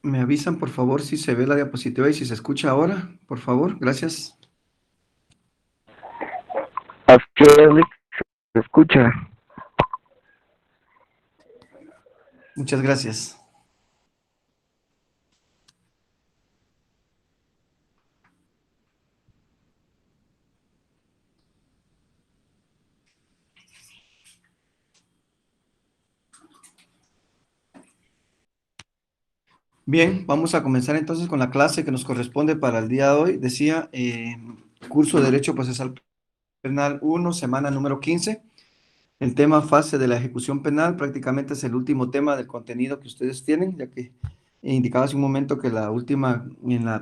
Me avisan, por favor, si se ve la diapositiva y si se escucha ahora, por favor, gracias. Así es, Rick, se escucha. Muchas gracias. Bien, vamos a comenzar entonces con la clase que nos corresponde para el día de hoy. Decía, curso de Derecho Procesal Penal 1, semana número 15. El tema fase de la ejecución penal prácticamente es el último tema del contenido que ustedes tienen, ya que indicaba hace un momento que la última,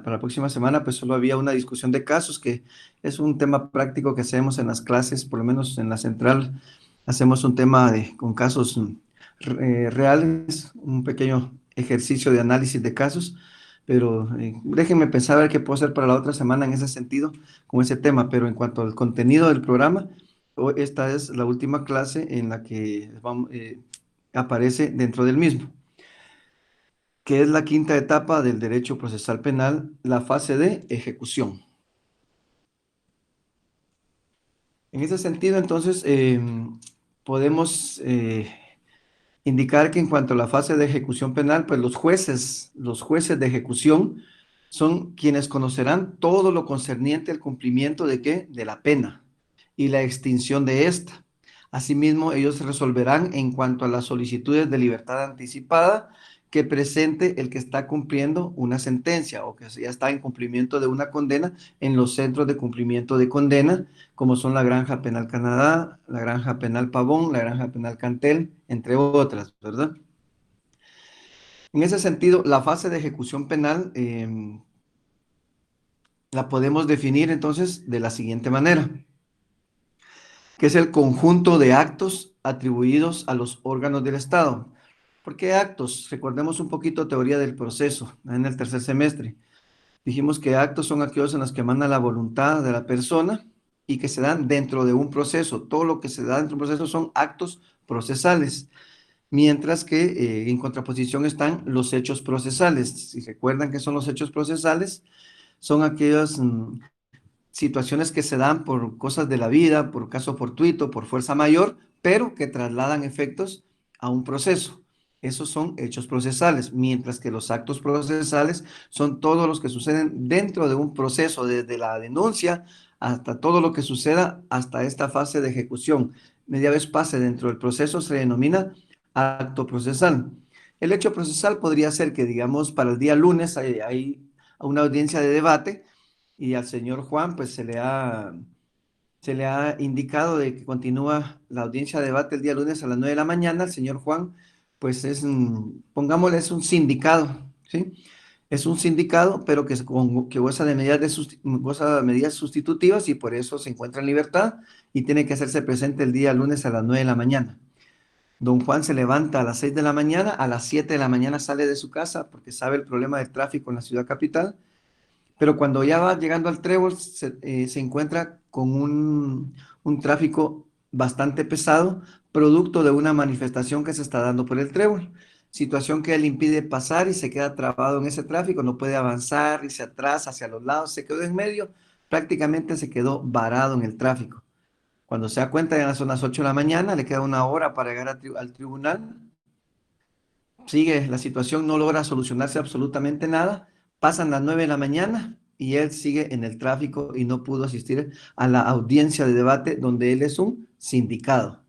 para la próxima semana, pues solo había una discusión de casos, que es un tema práctico que hacemos en las clases, por lo menos en la central, hacemos un tema con casos reales, un pequeño ejercicio de análisis de casos, pero déjenme pensar a ver qué puedo hacer para la otra semana en ese sentido, con ese tema, pero en cuanto al contenido del programa, esta es la última clase en la que aparece dentro del mismo, que es la quinta etapa del derecho procesal penal, la fase de ejecución. En ese sentido, entonces, podemos indicar que en cuanto a la fase de ejecución penal, pues los jueces de ejecución son quienes conocerán todo lo concerniente al cumplimiento de ¿qué? De la pena y la extinción de esta. Asimismo, ellos resolverán en cuanto a las solicitudes de libertad anticipada que presente el que está cumpliendo una sentencia o que ya está en cumplimiento de una condena en los centros de cumplimiento de condena, como son la Granja Penal Canadá, la Granja Penal Pavón, la Granja Penal Cantel, entre otras, ¿verdad? En ese sentido, la fase de ejecución penal la podemos definir entonces de la siguiente manera, que es el conjunto de actos atribuidos a los órganos del Estado. ¿Por qué actos? Recordemos un poquito teoría del proceso en el tercer semestre. Dijimos que actos son aquellos en los que emana la voluntad de la persona y que se dan dentro de un proceso. Todo lo que se da dentro de un proceso son actos procesales, mientras que en contraposición están los hechos procesales. Si recuerdan qué son los hechos procesales, son aquellas situaciones que se dan por cosas de la vida, por caso fortuito, por fuerza mayor, pero que trasladan efectos a un proceso. Esos son hechos procesales, mientras que los actos procesales son todos los que suceden dentro de un proceso, desde la denuncia hasta todo lo que suceda hasta esta fase de ejecución. Media vez pase dentro del proceso se denomina acto procesal. El hecho procesal podría ser que, digamos, para el día lunes hay una audiencia de debate y al señor Juan pues se le ha indicado de que continúa la audiencia de debate el día lunes a las 9 de la mañana. El señor Juan pues es, pongámosle, es un sindicado, ¿sí? Es un sindicado, pero que goza de goza de medidas sustitutivas y por eso se encuentra en libertad y tiene que hacerse presente el día lunes a las 9 de la mañana. Don Juan se levanta a las 6 de la mañana, a las 7 de la mañana sale de su casa porque sabe el problema del tráfico en la ciudad capital, pero cuando ya va llegando al Trébol, se encuentra con un tráfico bastante pesado, producto de una manifestación que se está dando por el Trébol. Situación que él impide pasar y se queda trabado en ese tráfico, no puede avanzar y se atrasa hacia los lados, se quedó en medio, prácticamente se quedó varado en el tráfico. Cuando se da cuenta, ya son las 8 de la mañana, le queda una hora para llegar al tribunal, sigue la situación, no logra solucionarse absolutamente nada, pasan las 9 de la mañana y él sigue en el tráfico y no pudo asistir a la audiencia de debate donde él es un sindicado,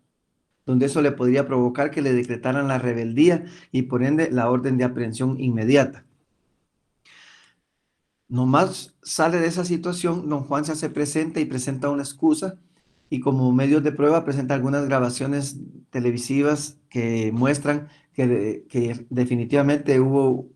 donde eso le podría provocar que le decretaran la rebeldía y por ende la orden de aprehensión inmediata. Nomás sale de esa situación, don Juan se hace presente y presenta una excusa y como medios de prueba presenta algunas grabaciones televisivas que muestran que definitivamente hubo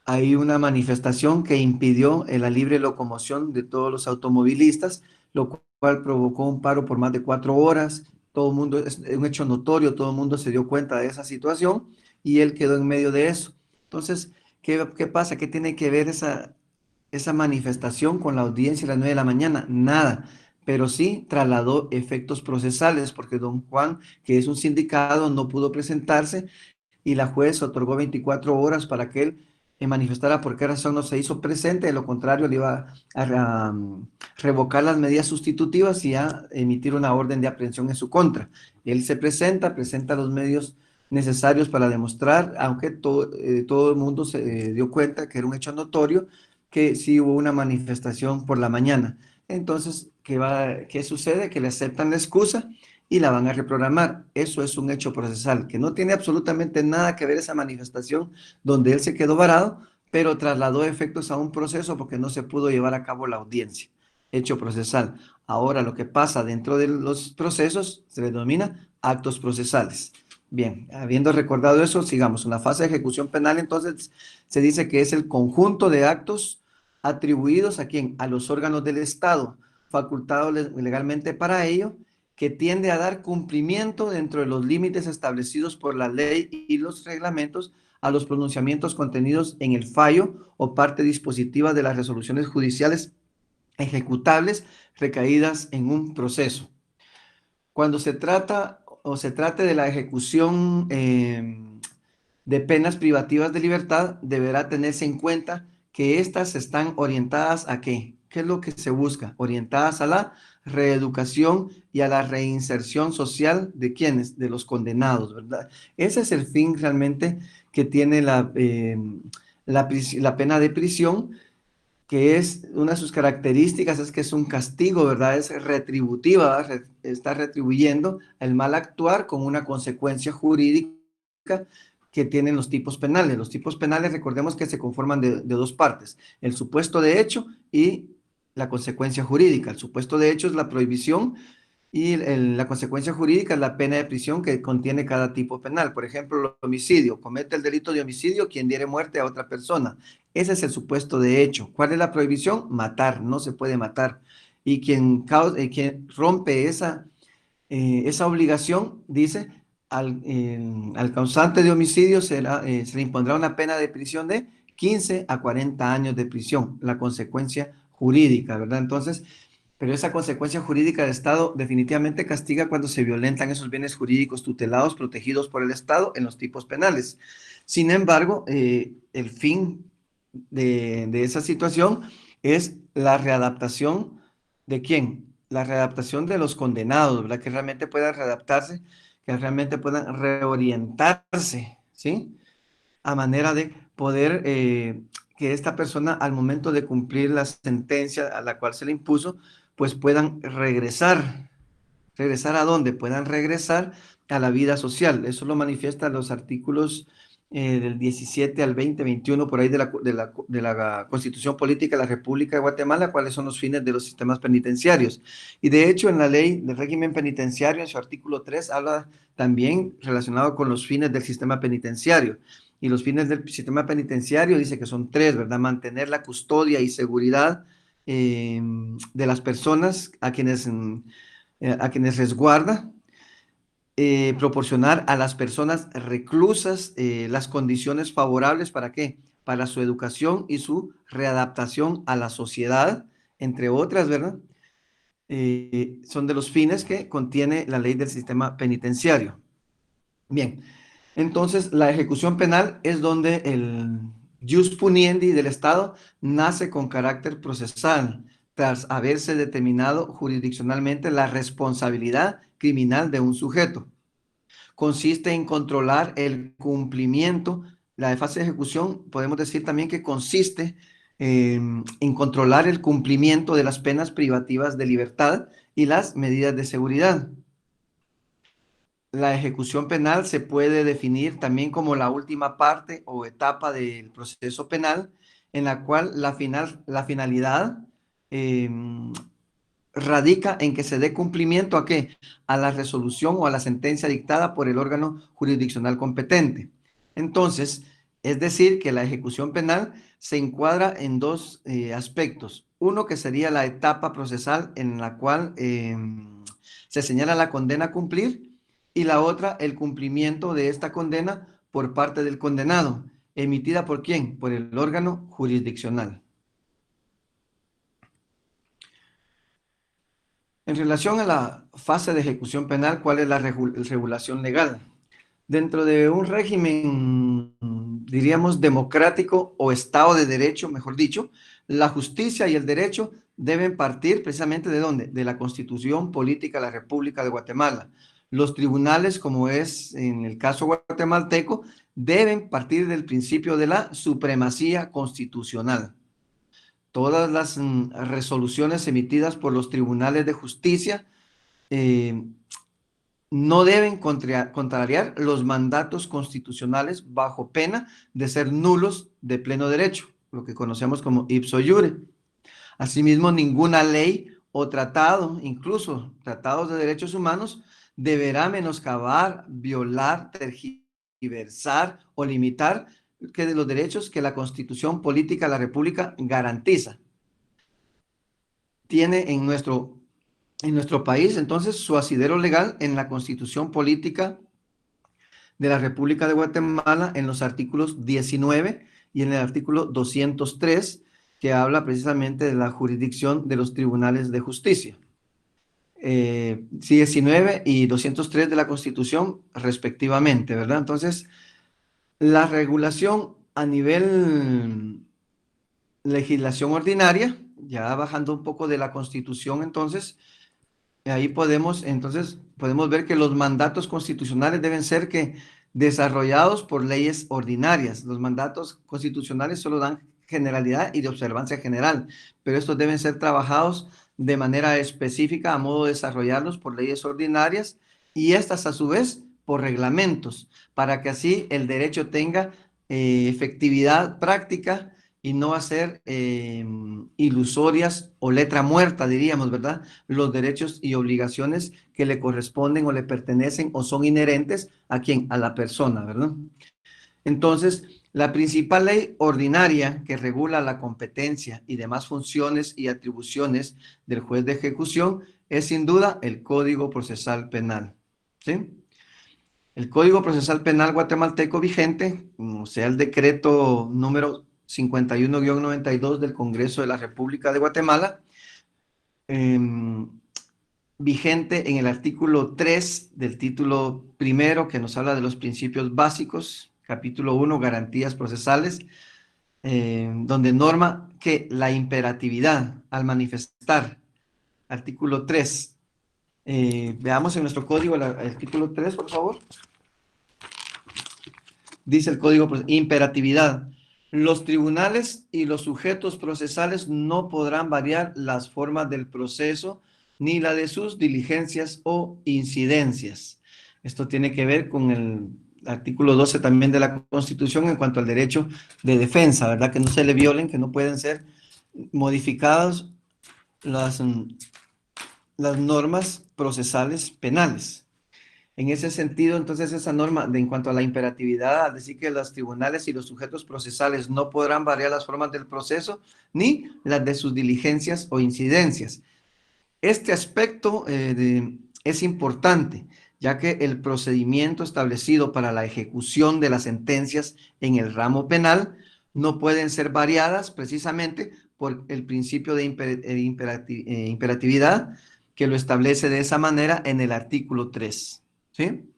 ahí una manifestación que impidió la libre locomoción de todos los automovilistas, lo cual provocó un paro por más de 4 horas. Todo el mundo, es un hecho notorio, todo el mundo se dio cuenta de esa situación y él quedó en medio de eso. Entonces, ¿qué pasa? ¿Qué tiene que ver esa manifestación con la audiencia a las 9 de la mañana? Nada, pero sí trasladó efectos procesales porque don Juan, que es un sindicado, no pudo presentarse y la juez otorgó 24 horas para que él manifestara por qué razón no se hizo presente, de lo contrario le iba a revocar las medidas sustitutivas y a emitir una orden de aprehensión en su contra. Él se presenta los medios necesarios para demostrar, aunque todo el mundo se dio cuenta que era un hecho notorio, que sí hubo una manifestación por la mañana. Entonces, ¿qué sucede? Que le aceptan la excusa y la van a reprogramar. Eso es un hecho procesal, que no tiene absolutamente nada que ver esa manifestación donde él se quedó varado, pero trasladó efectos a un proceso porque no se pudo llevar a cabo la audiencia. Hecho procesal. Ahora lo que pasa dentro de los procesos se le denomina actos procesales. Bien, habiendo recordado eso, sigamos. En la fase de ejecución penal, entonces, se dice que es el conjunto de actos atribuidos a quién, a los órganos del Estado, facultados legalmente para ello, que tiende a dar cumplimiento dentro de los límites establecidos por la ley y los reglamentos a los pronunciamientos contenidos en el fallo o parte dispositiva de las resoluciones judiciales ejecutables recaídas en un proceso. Cuando se trata o se trate de la ejecución de penas privativas de libertad, deberá tenerse en cuenta que éstas están orientadas a ¿qué? ¿Qué es lo que se busca? Orientadas a la reeducación y a la reinserción social de quienes, de los condenados, ¿verdad? Ese es el fin realmente que tiene la pena de prisión, que es una de sus características, es que es un castigo, ¿verdad? Es retributiva, ¿verdad? Está retribuyendo el mal actuar con una consecuencia jurídica que tienen los tipos penales. Los tipos penales, recordemos que se conforman de dos partes, el supuesto de hecho y la consecuencia jurídica. El supuesto de hecho es la prohibición y la consecuencia jurídica es la pena de prisión que contiene cada tipo penal. Por ejemplo, el homicidio. Comete el delito de homicidio quien diere muerte a otra persona. Ese es el supuesto de hecho. ¿Cuál es la prohibición? Matar. No se puede matar. Y quien rompe esa obligación, dice, al causante de homicidio se le impondrá una pena de prisión de 15 a 40 años de prisión. La consecuencia jurídica, ¿verdad? Entonces, pero esa consecuencia jurídica del Estado definitivamente castiga cuando se violentan esos bienes jurídicos tutelados, protegidos por el Estado en los tipos penales. Sin embargo, el fin de esa situación es la readaptación de quién? La readaptación de los condenados, ¿verdad? Que realmente puedan readaptarse, que realmente puedan reorientarse, ¿sí? A manera de poder que esta persona al momento de cumplir la sentencia a la cual se le impuso, pues puedan regresar. ¿Regresar a dónde? Puedan regresar a la vida social. Eso lo manifiestan los artículos del 17 al 20, 21, por ahí de la Constitución Política de la República de Guatemala, cuáles son los fines de los sistemas penitenciarios. Y de hecho, en la ley del régimen penitenciario, en su artículo 3, habla también relacionado con los fines del sistema penitenciario. Y los fines del sistema penitenciario dice que son tres, ¿verdad? Mantener la custodia y seguridad de las personas a quienes resguarda, proporcionar a las personas reclusas las condiciones favorables para qué, para su educación y su readaptación a la sociedad, entre otras, ¿verdad? Son de los fines que contiene la ley del sistema penitenciario. Bien, entonces la ejecución penal es donde el jus puniendi del Estado nace con carácter procesal, tras haberse determinado jurisdiccionalmente la responsabilidad criminal de un sujeto. Consiste en controlar el cumplimiento. La fase de ejecución, podemos decir también que consiste en controlar el cumplimiento de las penas privativas de libertad y las medidas de seguridad. La ejecución penal se puede definir también como la última parte o etapa del proceso penal en la cual la finalidad eh, radica en que se dé cumplimiento ¿a qué? A la resolución o a la sentencia dictada por el órgano jurisdiccional competente. Entonces, es decir, que la ejecución penal se encuadra en dos aspectos. Uno que sería la etapa procesal en la cual se señala la condena a cumplir y la otra, el cumplimiento de esta condena por parte del condenado. ¿Emitida por quién? Por el órgano jurisdiccional. En relación a la fase de ejecución penal, ¿cuál es la regulación legal? Dentro de un régimen, diríamos, democrático o Estado de Derecho, mejor dicho, la justicia y el derecho deben partir precisamente ¿de dónde? De la Constitución Política de la República de Guatemala. Los tribunales, como es en el caso guatemalteco, deben partir del principio de la supremacía constitucional. Todas las resoluciones emitidas por los tribunales de justicia eh, no deben contrariar los mandatos constitucionales bajo pena de ser nulos de pleno derecho, lo que conocemos como ipso iure. Asimismo, ninguna ley o tratado, incluso tratados de derechos humanos, deberá menoscabar, violar, tergiversar o limitar que de los derechos que la Constitución Política de la República garantiza. Tiene en nuestro país, entonces, su asidero legal en la Constitución Política de la República de Guatemala en los artículos 19 y en el artículo 203, que habla precisamente de la jurisdicción de los tribunales de justicia. 19 y 203 de la Constitución, respectivamente, ¿verdad? Entonces, la regulación a nivel legislación ordinaria, ya bajando un poco de la Constitución, entonces, ahí podemos ver que los mandatos constitucionales deben ser que desarrollados por leyes ordinarias. Los mandatos constitucionales solo dan generalidad y de observancia general, pero estos deben ser trabajados de manera específica a modo de desarrollarlos por leyes ordinarias y estas a su vez por reglamentos, para que así el derecho tenga efectividad práctica y no hacer ilusorias o letra muerta, diríamos, ¿verdad? Los derechos y obligaciones que le corresponden o le pertenecen o son inherentes a quién, a la persona, ¿verdad? Entonces, la principal ley ordinaria que regula la competencia y demás funciones y atribuciones del juez de ejecución es sin duda el Código Procesal Penal, ¿sí? El Código Procesal Penal guatemalteco vigente, o sea, el decreto número 51-92 del Congreso de la República de Guatemala, vigente en el artículo 3 del título primero, que nos habla de los principios básicos, capítulo 1, garantías procesales, donde norma que la imperatividad al manifestar, artículo 3, veamos en nuestro código el artículo 3, por favor. Dice el código, imperatividad. Los tribunales y los sujetos procesales no podrán variar las formas del proceso ni la de sus diligencias o incidencias. Esto tiene que ver con el artículo 12 también de la Constitución en cuanto al derecho de defensa, ¿verdad? Que no se le violen, que no pueden ser modificadas las normas procesales penales. En ese sentido, entonces, esa norma en cuanto a la imperatividad, al decir que los tribunales y los sujetos procesales no podrán variar las formas del proceso ni las de sus diligencias o incidencias. Este aspecto es importante, ya que el procedimiento establecido para la ejecución de las sentencias en el ramo penal no pueden ser variadas precisamente por el principio de imperatividad que lo establece de esa manera en el artículo 3. ¿Sí?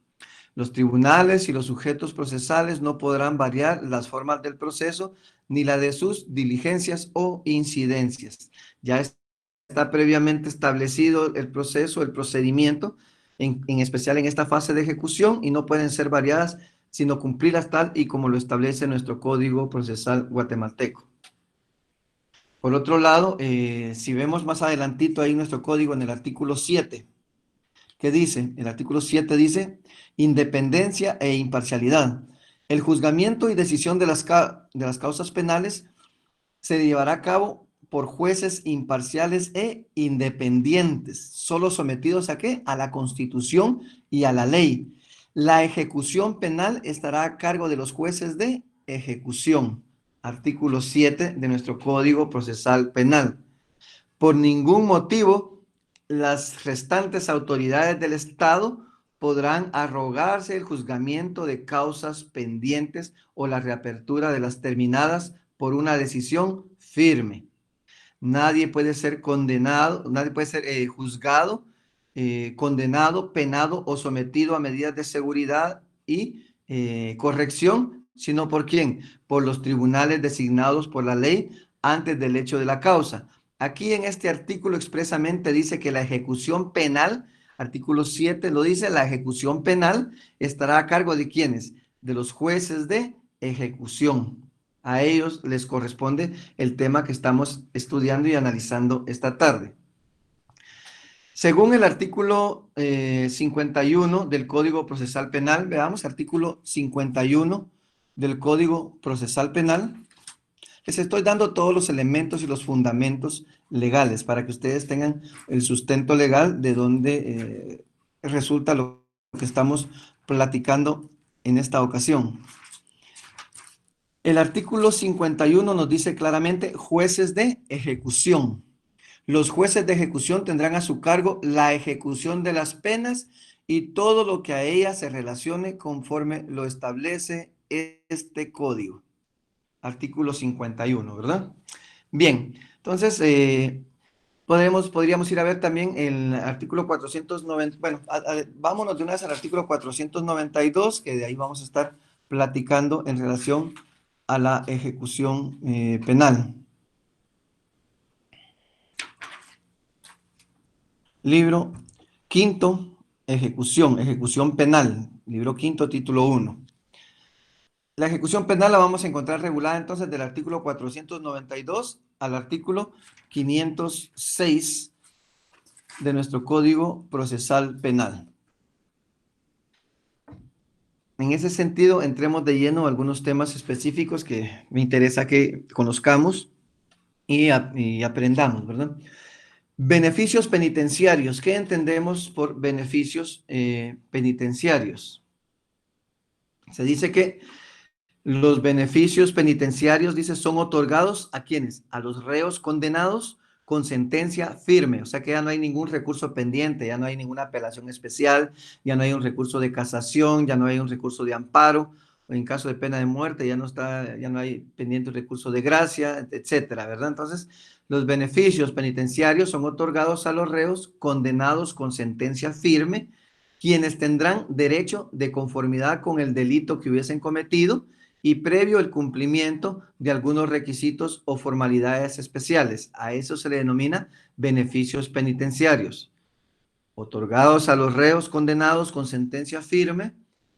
Los tribunales y los sujetos procesales no podrán variar las formas del proceso ni la de sus diligencias o incidencias. Ya está previamente establecido el proceso, el procedimiento, en especial en esta fase de ejecución, y no pueden ser variadas, sino cumplirlas tal y como lo establece nuestro Código Procesal guatemalteco. Por otro lado, si vemos más adelantito ahí nuestro código en el artículo 7, ¿qué dice? El artículo 7 dice independencia e imparcialidad. El juzgamiento y decisión de las causas penales se llevará a cabo por jueces imparciales e independientes, solo sometidos ¿a qué? A la Constitución y a la ley. La ejecución penal estará a cargo de los jueces de ejecución. Artículo 7 de nuestro Código Procesal Penal. Por ningún motivo, las restantes autoridades del Estado podrán arrogarse el juzgamiento de causas pendientes o la reapertura de las terminadas por una decisión firme. Nadie puede ser condenado, nadie puede ser juzgado, condenado, penado o sometido a medidas de seguridad y corrección, sino por quién, por los tribunales designados por la ley antes del hecho de la causa. Aquí en este artículo expresamente dice que la ejecución penal, artículo 7 lo dice, la ejecución penal estará a cargo de quiénes, de los jueces de ejecución. A ellos les corresponde el tema que estamos estudiando y analizando esta tarde. Según el artículo 51 del Código Procesal Penal, veamos artículo 51 del Código Procesal Penal, les estoy dando todos los elementos y los fundamentos legales para que ustedes tengan el sustento legal de donde resulta lo que estamos platicando en esta ocasión. El artículo 51 nos dice claramente jueces de ejecución. Los jueces de ejecución tendrán a su cargo la ejecución de las penas y todo lo que a ellas se relacione conforme lo establece este código. Artículo 51, ¿verdad? Bien, entonces podríamos ir a ver también el artículo 490. Bueno, vámonos de una vez al artículo 492, que de ahí vamos a estar platicando en relación a la ejecución penal. Libro quinto, ejecución penal. Libro quinto, título 1. La ejecución penal la vamos a encontrar regulada entonces del artículo 492 al artículo 506 de nuestro Código Procesal Penal. En ese sentido, entremos de lleno a algunos temas específicos que me interesa que conozcamos y aprendamos, ¿verdad? Beneficios penitenciarios. ¿Qué entendemos por beneficios penitenciarios? Se dice que los beneficios penitenciarios, dice, son otorgados ¿a quiénes? A los reos condenados con sentencia firme. O sea que ya no hay ningún recurso pendiente, ya no hay ninguna apelación especial, ya no hay un recurso de casación, ya no hay un recurso de amparo, o en caso de pena de muerte ya no hay pendiente un recurso de gracia, etcétera, ¿verdad? Entonces, los beneficios penitenciarios son otorgados a los reos condenados con sentencia firme, quienes tendrán derecho de conformidad con el delito que hubiesen cometido y previo el cumplimiento de algunos requisitos o formalidades especiales. A eso se le denomina beneficios penitenciarios, otorgados a los reos condenados con sentencia firme,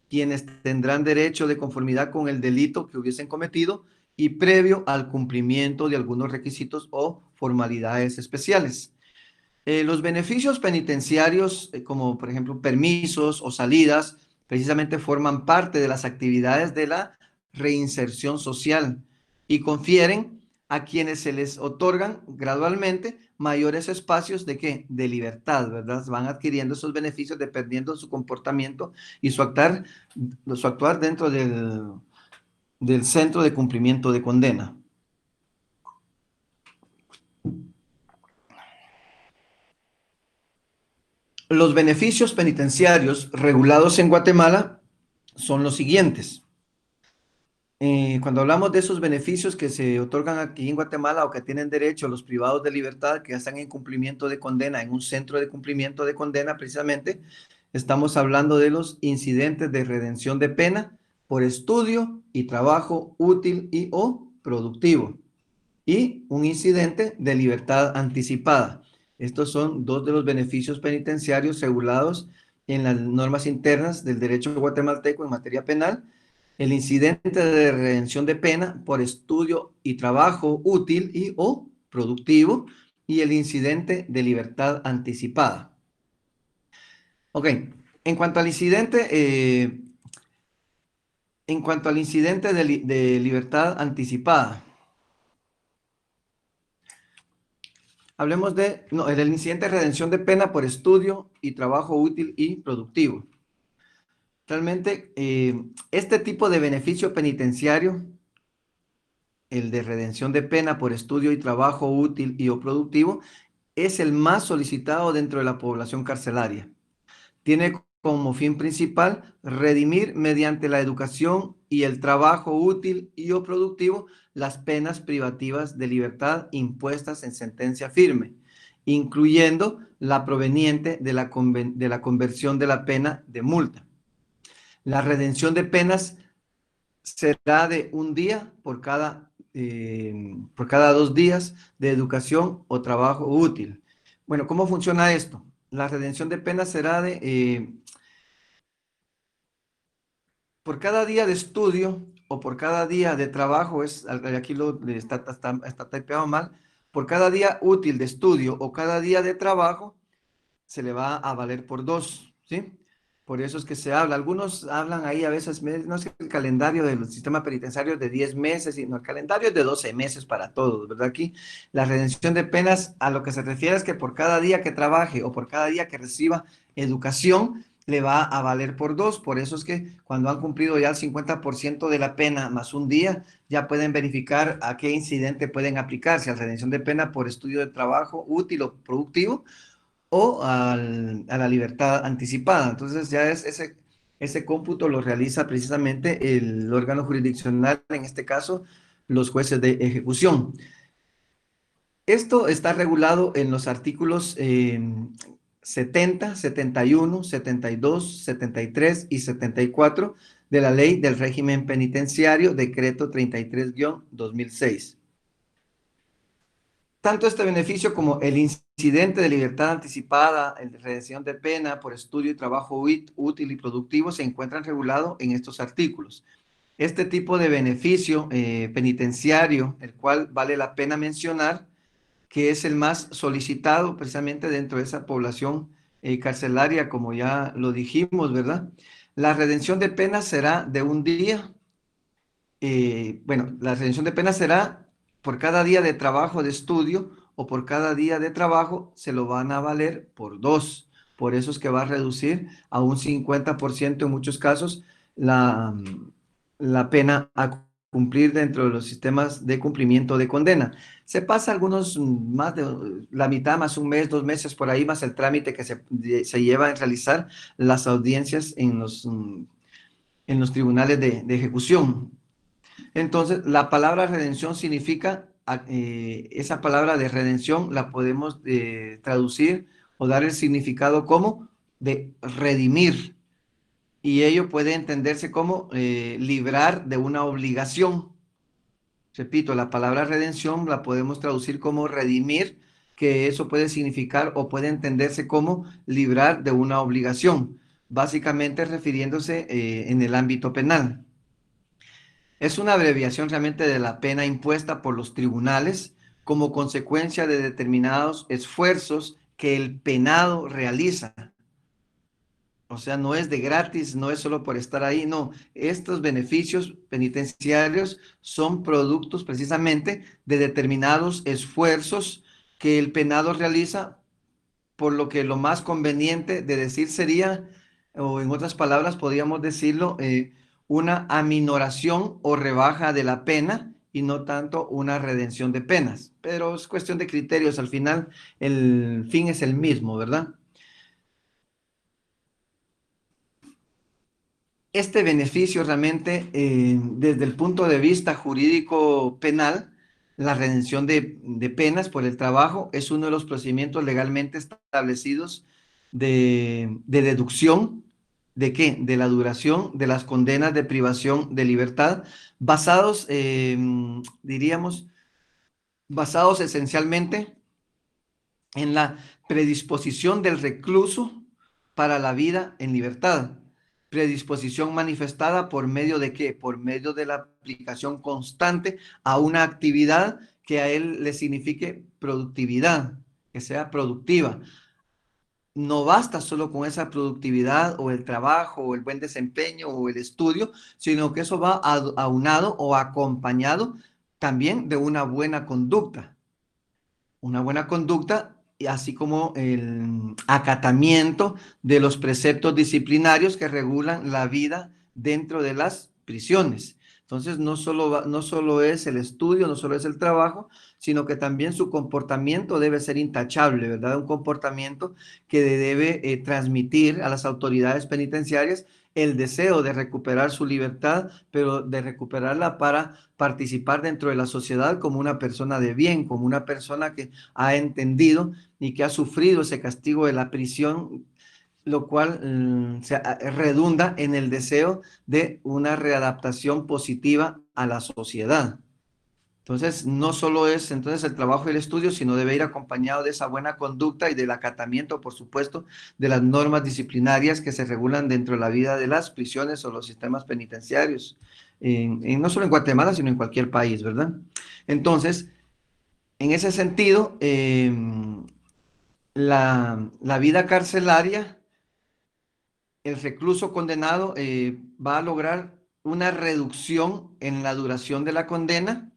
quienes tendrán derecho de conformidad con el delito que hubiesen cometido y previo al cumplimiento de algunos requisitos o formalidades especiales. Los beneficios penitenciarios, como por ejemplo permisos o salidas, precisamente forman parte de las actividades de la reinserción social y confieren a quienes se les otorgan gradualmente mayores espacios de ¿qué? De libertad, ¿verdad? Van adquiriendo esos beneficios dependiendo de su comportamiento y su actuar dentro del centro de cumplimiento de condena. Los beneficios penitenciarios regulados en Guatemala son los siguientes. Cuando hablamos de esos beneficios que se otorgan aquí en Guatemala o que tienen derecho los privados de libertad que ya están en cumplimiento de condena, en un centro de cumplimiento de condena precisamente, estamos hablando de los incidentes de redención de pena por estudio y trabajo útil y o productivo y un incidente de libertad anticipada. Estos son dos de los beneficios penitenciarios regulados en las normas internas del derecho guatemalteco en materia penal. El incidente de redención de pena por estudio y trabajo útil y o productivo y el incidente de libertad anticipada. Ok, en cuanto al incidente, de libertad anticipada, hablemos del incidente de redención de pena por estudio y trabajo útil y productivo. Realmente, este tipo de beneficio penitenciario, el de redención de pena por estudio y trabajo útil y o productivo, es el más solicitado dentro de la población carcelaria. Tiene como fin principal redimir mediante la educación y el trabajo útil y o productivo las penas privativas de libertad impuestas en sentencia firme, incluyendo la proveniente de la conversión de la pena de multa. La redención de penas será de un día por cada 2 días de educación o trabajo útil. Bueno, ¿cómo funciona esto? La redención de penas será por cada día de estudio o por cada día de trabajo, aquí está typeado mal, por cada día útil de estudio o cada día de trabajo, se le va a valer por 2, ¿sí? Por eso es que se habla. Algunos hablan ahí a veces, no es que el calendario del sistema penitenciario es de 10 meses, sino el calendario es de 12 meses para todos, ¿verdad? Aquí la redención de penas a lo que se refiere es que por cada día que trabaje o por cada día que reciba educación, le va a valer por 2. Por eso es que cuando han cumplido ya el 50% de la pena más un día, ya pueden verificar a qué incidente pueden aplicarse, a redención de pena por estudio de trabajo útil o productivo, o a la libertad anticipada. Entonces ya ese cómputo lo realiza precisamente el órgano jurisdiccional, en este caso los jueces de ejecución. Esto está regulado en los artículos 70, 71, 72, 73 y 74 de la Ley del Régimen Penitenciario, decreto 33-2006. Tanto este beneficio como el incidente de libertad anticipada, el de redención de pena por estudio y trabajo útil y productivo se encuentran regulados en estos artículos. Este tipo de beneficio penitenciario, el cual vale la pena mencionar, que es el más solicitado precisamente dentro de esa población carcelaria, como ya lo dijimos, ¿verdad? La redención de pena será de un día. Bueno, la redención de pena será por cada día de trabajo de estudio o por cada día de trabajo se lo van a valer por 2. Por eso es que va a reducir a un 50% en muchos casos la pena a cumplir dentro de los sistemas de cumplimiento de condena. Se pasa algunos más de la mitad, más un mes, 2 meses por ahí, más el trámite que se lleva a realizar las audiencias en los tribunales de ejecución. Entonces, la palabra redención significa, esa palabra de redención la podemos traducir o dar el significado como de redimir. Y ello puede entenderse como librar de una obligación. Repito, la palabra redención la podemos traducir como redimir, que eso puede significar o puede entenderse como librar de una obligación, básicamente refiriéndose en el ámbito penal. Es una abreviación realmente de la pena impuesta por los tribunales como consecuencia de determinados esfuerzos que el penado realiza. O sea, no es de gratis, no es solo por estar ahí, no. Estos beneficios penitenciarios son productos precisamente de determinados esfuerzos que el penado realiza, por lo que lo más conveniente de decir sería, o en otras palabras podríamos decirlo, una aminoración o rebaja de la pena y no tanto una redención de penas. Pero es cuestión de criterios, al final el fin es el mismo, ¿verdad? Este beneficio realmente, desde el punto de vista jurídico penal, la redención de penas por el trabajo es uno de los procedimientos legalmente establecidos de deducción. ¿De qué? De la duración de las condenas de privación de libertad, basados, diríamos, basados esencialmente en la predisposición del recluso para la vida en libertad. Predisposición manifestada por medio de qué? Por medio de la aplicación constante a una actividad que a él le signifique productividad, que sea productiva. No basta solo con esa productividad o el trabajo o el buen desempeño o el estudio, sino que eso va aunado o acompañado también de una buena conducta. Una buena conducta, y así como el acatamiento de los preceptos disciplinarios que regulan la vida dentro de las prisiones. Entonces, no solo es el estudio, no solo es el trabajo, sino que también su comportamiento debe ser intachable, ¿verdad? Un comportamiento que debe transmitir a las autoridades penitenciarias el deseo de recuperar su libertad, pero de recuperarla para participar dentro de la sociedad como una persona de bien, como una persona que ha entendido y que ha sufrido ese castigo de la prisión, lo cual redunda en el deseo de una readaptación positiva a la sociedad. Entonces, no solo es entonces el trabajo y el estudio, sino debe ir acompañado de esa buena conducta y del acatamiento, por supuesto, de las normas disciplinarias que se regulan dentro de la vida de las prisiones o los sistemas penitenciarios, no solo en Guatemala, sino en cualquier país, ¿verdad? Entonces, en ese sentido, la vida carcelaria, el recluso condenado va a lograr una reducción en la duración de la condena.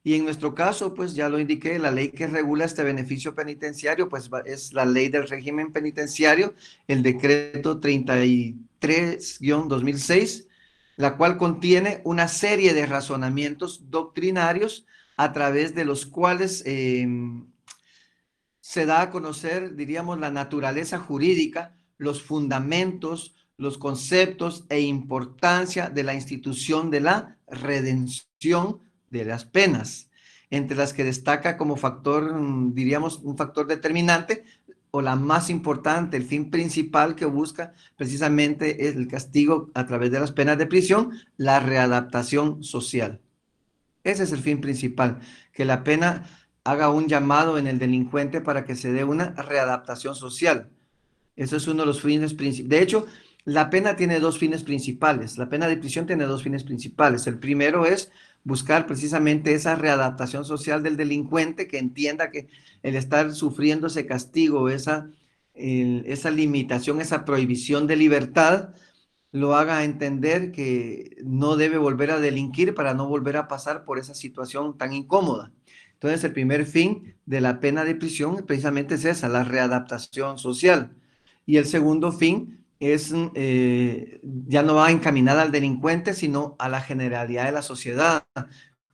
Y en nuestro caso, pues ya lo indiqué, la ley que regula este beneficio penitenciario, pues es la ley del régimen penitenciario, el decreto 33-2006, la cual contiene una serie de razonamientos doctrinarios a través de los cuales se da a conocer, diríamos, la naturaleza jurídica, los fundamentos, los conceptos e importancia de la institución de la redención de las penas, entre las que destaca como factor, diríamos, un factor determinante o la más importante, el fin principal que busca precisamente es el castigo a través de las penas de prisión, la readaptación social. Ese es el fin principal, que la pena haga un llamado en el delincuente para que se dé una readaptación social. Eso es uno de los fines principales. De hecho, la pena tiene dos fines principales. La pena de prisión tiene dos fines principales. El primero es buscar precisamente esa readaptación social del delincuente, que entienda que el estar sufriendo ese castigo, esa limitación, esa prohibición de libertad, lo haga entender que no debe volver a delinquir para no volver a pasar por esa situación tan incómoda. Entonces, el primer fin de la pena de prisión precisamente es esa, la readaptación social. Y el segundo fin es, ya no va encaminada al delincuente, sino a la generalidad de la sociedad,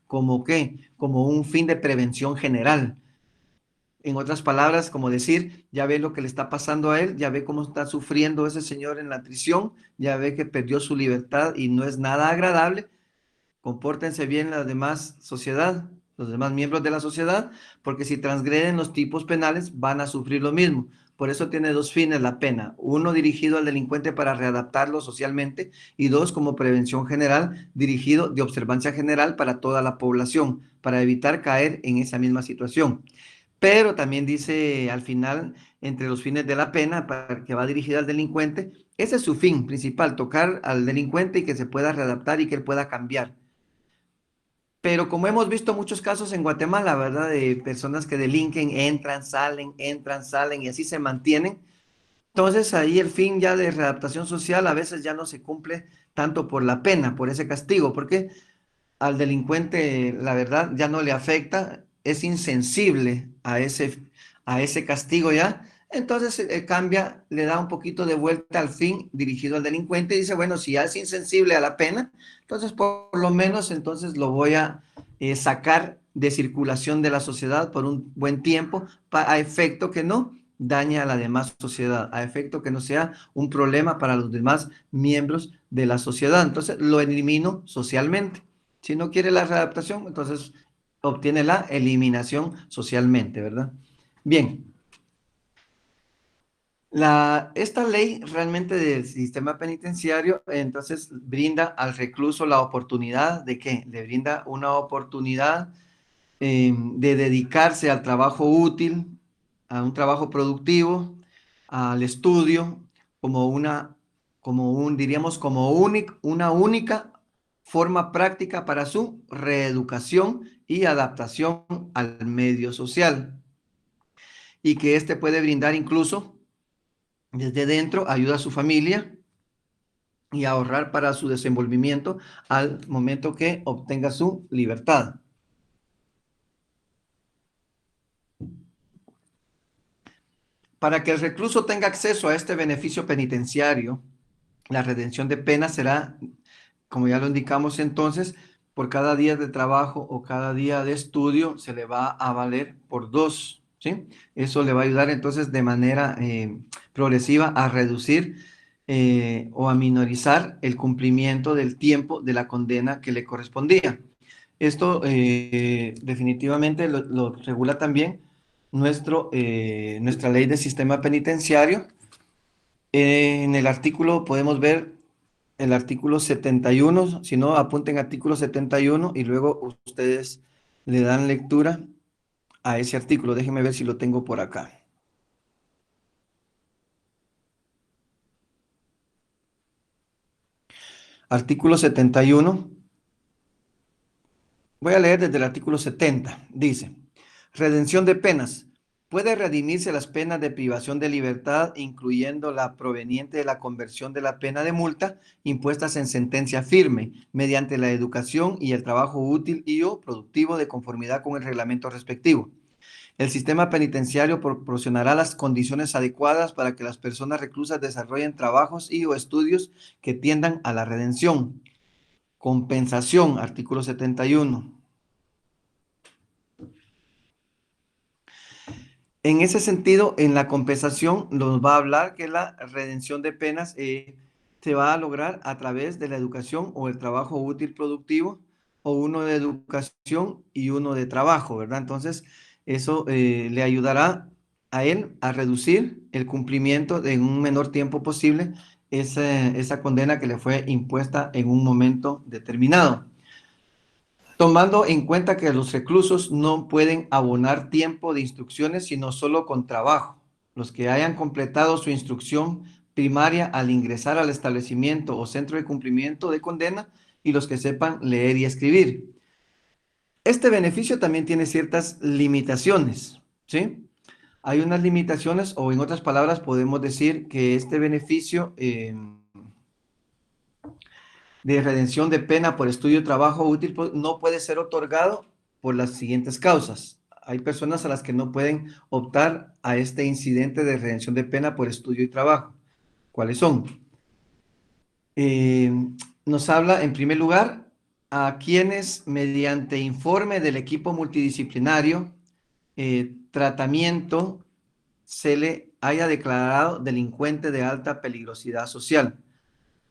como que, como un fin de prevención general. En otras palabras, como decir, ya ve lo que le está pasando a él, ya ve cómo está sufriendo ese señor en la prisión, ya ve que perdió su libertad y no es nada agradable. Compórtense bien la demás sociedad, los demás miembros de la sociedad, porque si transgreden los tipos penales van a sufrir lo mismo. Por eso tiene dos fines la pena. Uno dirigido al delincuente para readaptarlo socialmente y dos como prevención general, dirigido de observancia general para toda la población, para evitar caer en esa misma situación. Pero también dice al final, entre los fines de la pena, que va dirigida al delincuente, ese es su fin principal, tocar al delincuente y que se pueda readaptar y que él pueda cambiar. Pero como hemos visto muchos casos en Guatemala, ¿verdad? De personas que delinquen, entran, salen y así se mantienen. Entonces ahí el fin ya de readaptación social a veces ya no se cumple tanto por la pena, por ese castigo, porque al delincuente, la verdad, ya no le afecta, es insensible a ese castigo ya. Entonces cambia, le da un poquito de vuelta al fin dirigido al delincuente y dice, bueno, si ya es insensible a la pena, entonces por lo menos entonces lo voy a sacar de circulación de la sociedad por un buen tiempo, a efecto que no dañe a la demás sociedad, a efecto que no sea un problema para los demás miembros de la sociedad. Entonces lo elimino socialmente. Si no quiere la readaptación, entonces obtiene la eliminación socialmente, ¿verdad? Bien, esta ley realmente del sistema penitenciario, entonces brinda al recluso la oportunidad de ¿qué? Le brinda una oportunidad de dedicarse al trabajo útil, a un trabajo productivo, al estudio, como diríamos, como una única forma práctica para su reeducación y adaptación al medio social, y que éste puede brindar incluso desde dentro ayuda a su familia y ahorrar para su desenvolvimiento al momento que obtenga su libertad. Para que el recluso tenga acceso a este beneficio penitenciario, la redención de pena será, como ya lo indicamos entonces, por cada día de trabajo o cada día de estudio se le va a valer por 2, ¿sí? Eso le va a ayudar entonces de manera progresiva a reducir o a minorizar el cumplimiento del tiempo de la condena que le correspondía. Esto definitivamente lo regula también nuestra ley de sistema penitenciario. En el artículo podemos ver el artículo 71, si no, apunten artículo 71 y luego ustedes le dan lectura a ese artículo. Déjenme ver si lo tengo por acá. Artículo 71. Voy a leer desde el artículo 70. Dice, redención de penas. Puede redimirse las penas de privación de libertad, incluyendo la proveniente de la conversión de la pena de multa, impuestas en sentencia firme, mediante la educación y el trabajo útil y o productivo de conformidad con el reglamento respectivo. El sistema penitenciario proporcionará las condiciones adecuadas para que las personas reclusas desarrollen trabajos y o estudios que tiendan a la redención. Compensación, artículo 71. En ese sentido, en la compensación nos va a hablar que la redención de penas se va a lograr a través de la educación o el trabajo útil productivo, o uno de educación y uno de trabajo, ¿verdad? Entonces, eso le ayudará a él a reducir el cumplimiento de en un menor tiempo posible esa condena que le fue impuesta en un momento determinado. Tomando en cuenta que los reclusos no pueden abonar tiempo de instrucciones, sino solo con trabajo. Los que hayan completado su instrucción primaria al ingresar al establecimiento o centro de cumplimiento de condena y los que sepan leer y escribir. Este beneficio también tiene ciertas limitaciones, ¿sí? Hay unas limitaciones, o en otras palabras podemos decir que este beneficio de redención de pena por estudio y trabajo útil no puede ser otorgado por las siguientes causas. Hay personas a las que no pueden optar a este incidente de redención de pena por estudio y trabajo. ¿Cuáles son? Nos habla, en primer lugar, a quienes mediante informe del equipo multidisciplinario, tratamiento, se le haya declarado delincuente de alta peligrosidad social.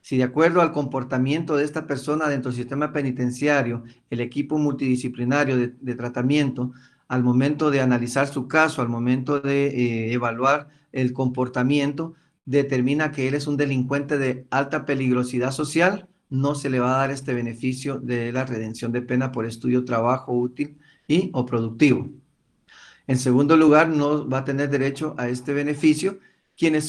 Si de acuerdo al comportamiento de esta persona dentro del sistema penitenciario, el equipo multidisciplinario de tratamiento, al momento de analizar su caso, al momento de evaluar el comportamiento, determina que él es un delincuente de alta peligrosidad social, no se le va a dar este beneficio de la redención de pena por estudio, trabajo útil y o productivo. En segundo lugar, no va a tener derecho a este beneficio quienes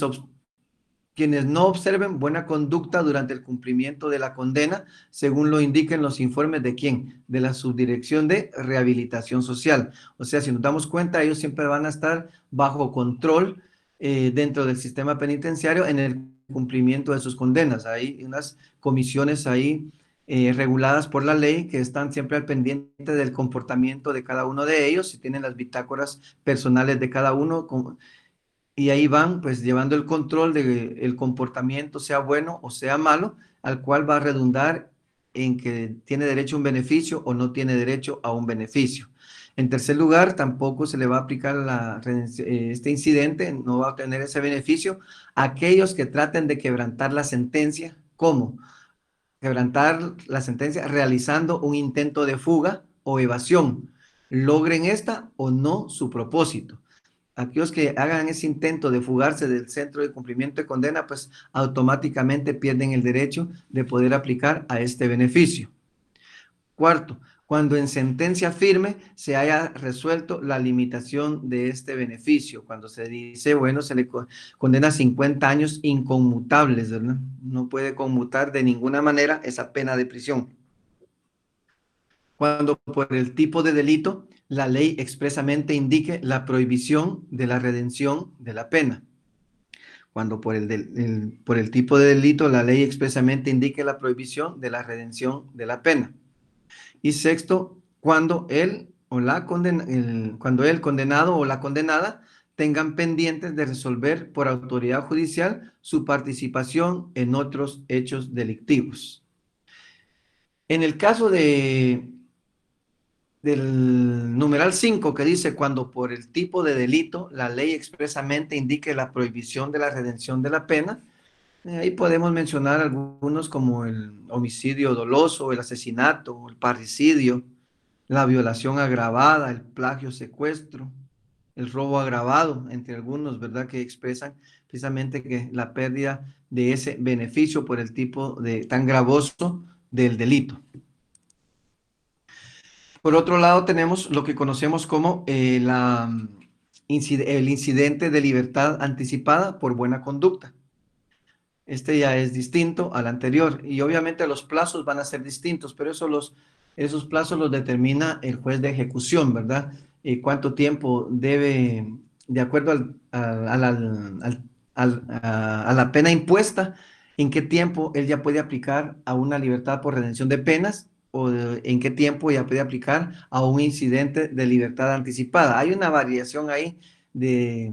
no observen buena conducta durante el cumplimiento de la condena, según lo indiquen los informes de quién, de la Subdirección de Rehabilitación Social. O sea, si nos damos cuenta, ellos siempre van a estar bajo control dentro del sistema penitenciario en el cumplimiento de sus condenas. Hay unas comisiones ahí reguladas por la ley que están siempre al pendiente del comportamiento de cada uno de ellos, y tienen las bitácoras personales de cada uno, y ahí van pues llevando el control de que el comportamiento sea bueno o sea malo, al cual va a redundar en que tiene derecho a un beneficio o no tiene derecho a un beneficio. En tercer lugar, tampoco se le va a aplicar este incidente, no va a tener ese beneficio a aquellos que traten de quebrantar la sentencia. ¿Cómo? Quebrantar la sentencia realizando un intento de fuga o evasión, logren esta o no su propósito. Aquellos que hagan ese intento de fugarse del centro de cumplimiento de condena, pues automáticamente pierden el derecho de poder aplicar a este beneficio. Cuarto, cuando en sentencia firme se haya resuelto la limitación de este beneficio, cuando se dice, bueno, se le condena 50 años inconmutables, ¿verdad? No puede conmutar de ninguna manera esa pena de prisión. Cuando por el tipo de delito la ley expresamente indique la prohibición de la redención de la pena. Cuando por el tipo de delito la ley expresamente indique la prohibición de la redención de la pena. Y sexto, cuando cuando el condenado o la condenada tengan pendientes de resolver por autoridad judicial su participación en otros hechos delictivos. En el caso del numeral 5 que dice cuando por el tipo de delito la ley expresamente indique la prohibición de la redención de la pena, ahí podemos mencionar algunos como el homicidio doloso, el asesinato, el parricidio, la violación agravada, el plagio, secuestro, el robo agravado, entre algunos, ¿verdad? Que expresan precisamente que la pérdida de ese beneficio por el tipo de tan gravoso del delito. Por otro lado, tenemos lo que conocemos como el incidente de libertad anticipada por buena conducta. Este ya es distinto al anterior y obviamente los plazos van a ser distintos, pero esos plazos los determina el juez de ejecución, ¿verdad? Cuánto tiempo debe, de acuerdo a la pena impuesta, en qué tiempo él ya puede aplicar a una libertad por redención de penas o en qué tiempo ya puede aplicar a un incidente de libertad anticipada. Hay una variación ahí de,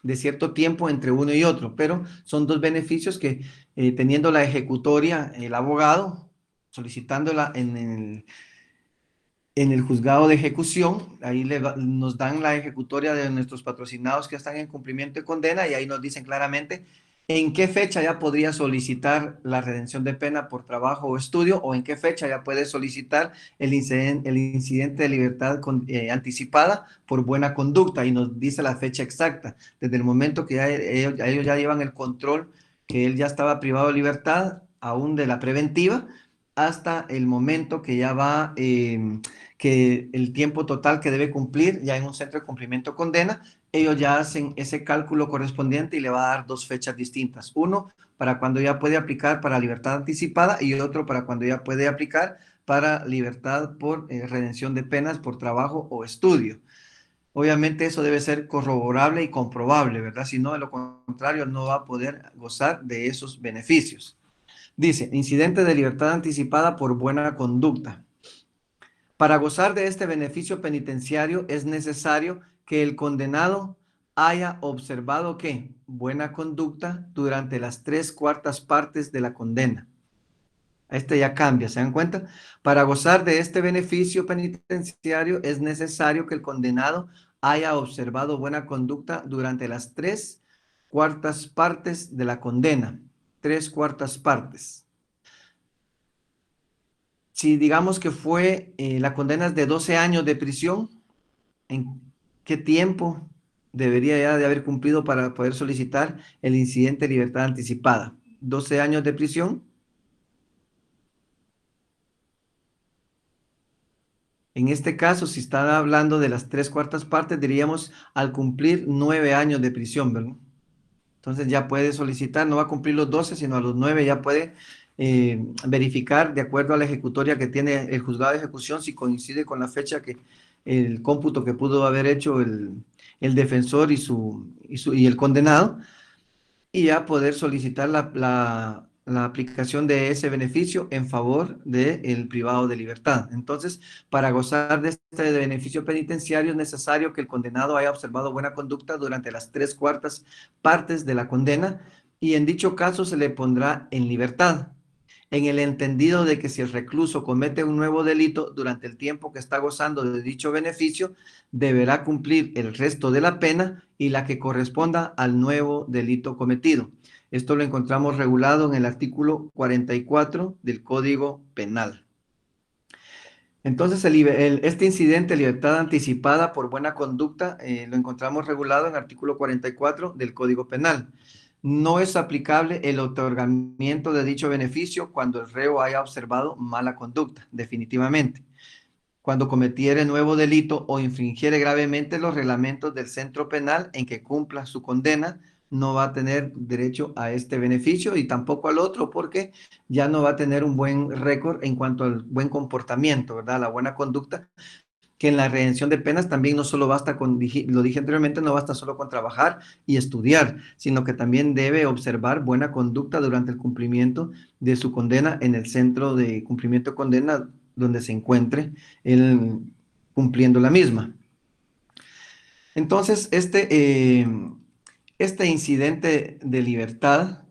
de cierto tiempo entre uno y otro, pero son dos beneficios que teniendo la ejecutoria, el abogado, solicitándola en el juzgado de ejecución, ahí nos dan la ejecutoria de nuestros patrocinados que están en cumplimiento de condena y ahí nos dicen claramente en qué fecha ya podría solicitar la redención de pena por trabajo o estudio o en qué fecha ya puede solicitar el incidente de libertad anticipada por buena conducta y nos dice la fecha exacta, desde el momento que ellos ya llevan el control, que él ya estaba privado de libertad, aún de la preventiva, hasta el momento que ya va que el tiempo total que debe cumplir ya en un centro de cumplimiento de condena, ellos ya hacen ese cálculo correspondiente y le va a dar dos fechas distintas. Uno para cuando ya puede aplicar para libertad anticipada y otro para cuando ya puede aplicar para libertad por redención de penas por trabajo o estudio. Obviamente eso debe ser corroborable y comprobable, ¿verdad? Si no, de lo contrario, no va a poder gozar de esos beneficios. Dice, incidente de libertad anticipada por buena conducta. Para gozar de este beneficio penitenciario es necesario que el condenado haya observado que buena conducta durante las 3/4 partes de la condena. Este ya cambia, ¿se dan cuenta? Para gozar de este beneficio penitenciario es necesario que el condenado haya observado buena conducta durante las 3/4 partes de la condena. 3/4 partes. Si digamos que fue la condena es de 12 años de prisión, ¿en qué tiempo debería ya de haber cumplido para poder solicitar el incidente de libertad anticipada? 12 años de prisión. En este caso, si está hablando de las 3/4 partes, diríamos al cumplir 9 años de prisión, ¿verdad? Entonces ya puede solicitar, no va a cumplir los 12, sino a los 9 ya puede verificar de acuerdo a la ejecutoria que tiene el juzgado de ejecución si coincide con la fecha que el cómputo que pudo haber hecho el defensor y el condenado y ya poder solicitar la aplicación de ese beneficio en favor del privado de libertad. Entonces, para gozar de este beneficio penitenciario es necesario que el condenado haya observado buena conducta durante las 3/4 partes de la condena y en dicho caso se le pondrá en libertad, en el entendido de que si el recluso comete un nuevo delito durante el tiempo que está gozando de dicho beneficio, deberá cumplir el resto de la pena y la que corresponda al nuevo delito cometido. Esto lo encontramos regulado en el artículo 44 del Código Penal. Entonces, este incidente de libertad anticipada por buena conducta lo encontramos regulado en el artículo 44 del Código Penal. No es aplicable el otorgamiento de dicho beneficio cuando el reo haya observado mala conducta, definitivamente. Cuando cometiere nuevo delito o infringiere gravemente los reglamentos del centro penal en que cumpla su condena, no va a tener derecho a este beneficio y tampoco al otro porque ya no va a tener un buen récord en cuanto al buen comportamiento, ¿verdad? La buena conducta, que en la redención de penas también no solo basta con, lo dije anteriormente, no basta solo con trabajar y estudiar, sino que también debe observar buena conducta durante el cumplimiento de su condena en el centro de cumplimiento de condena donde se encuentre él cumpliendo la misma. Entonces, este incidente de libertad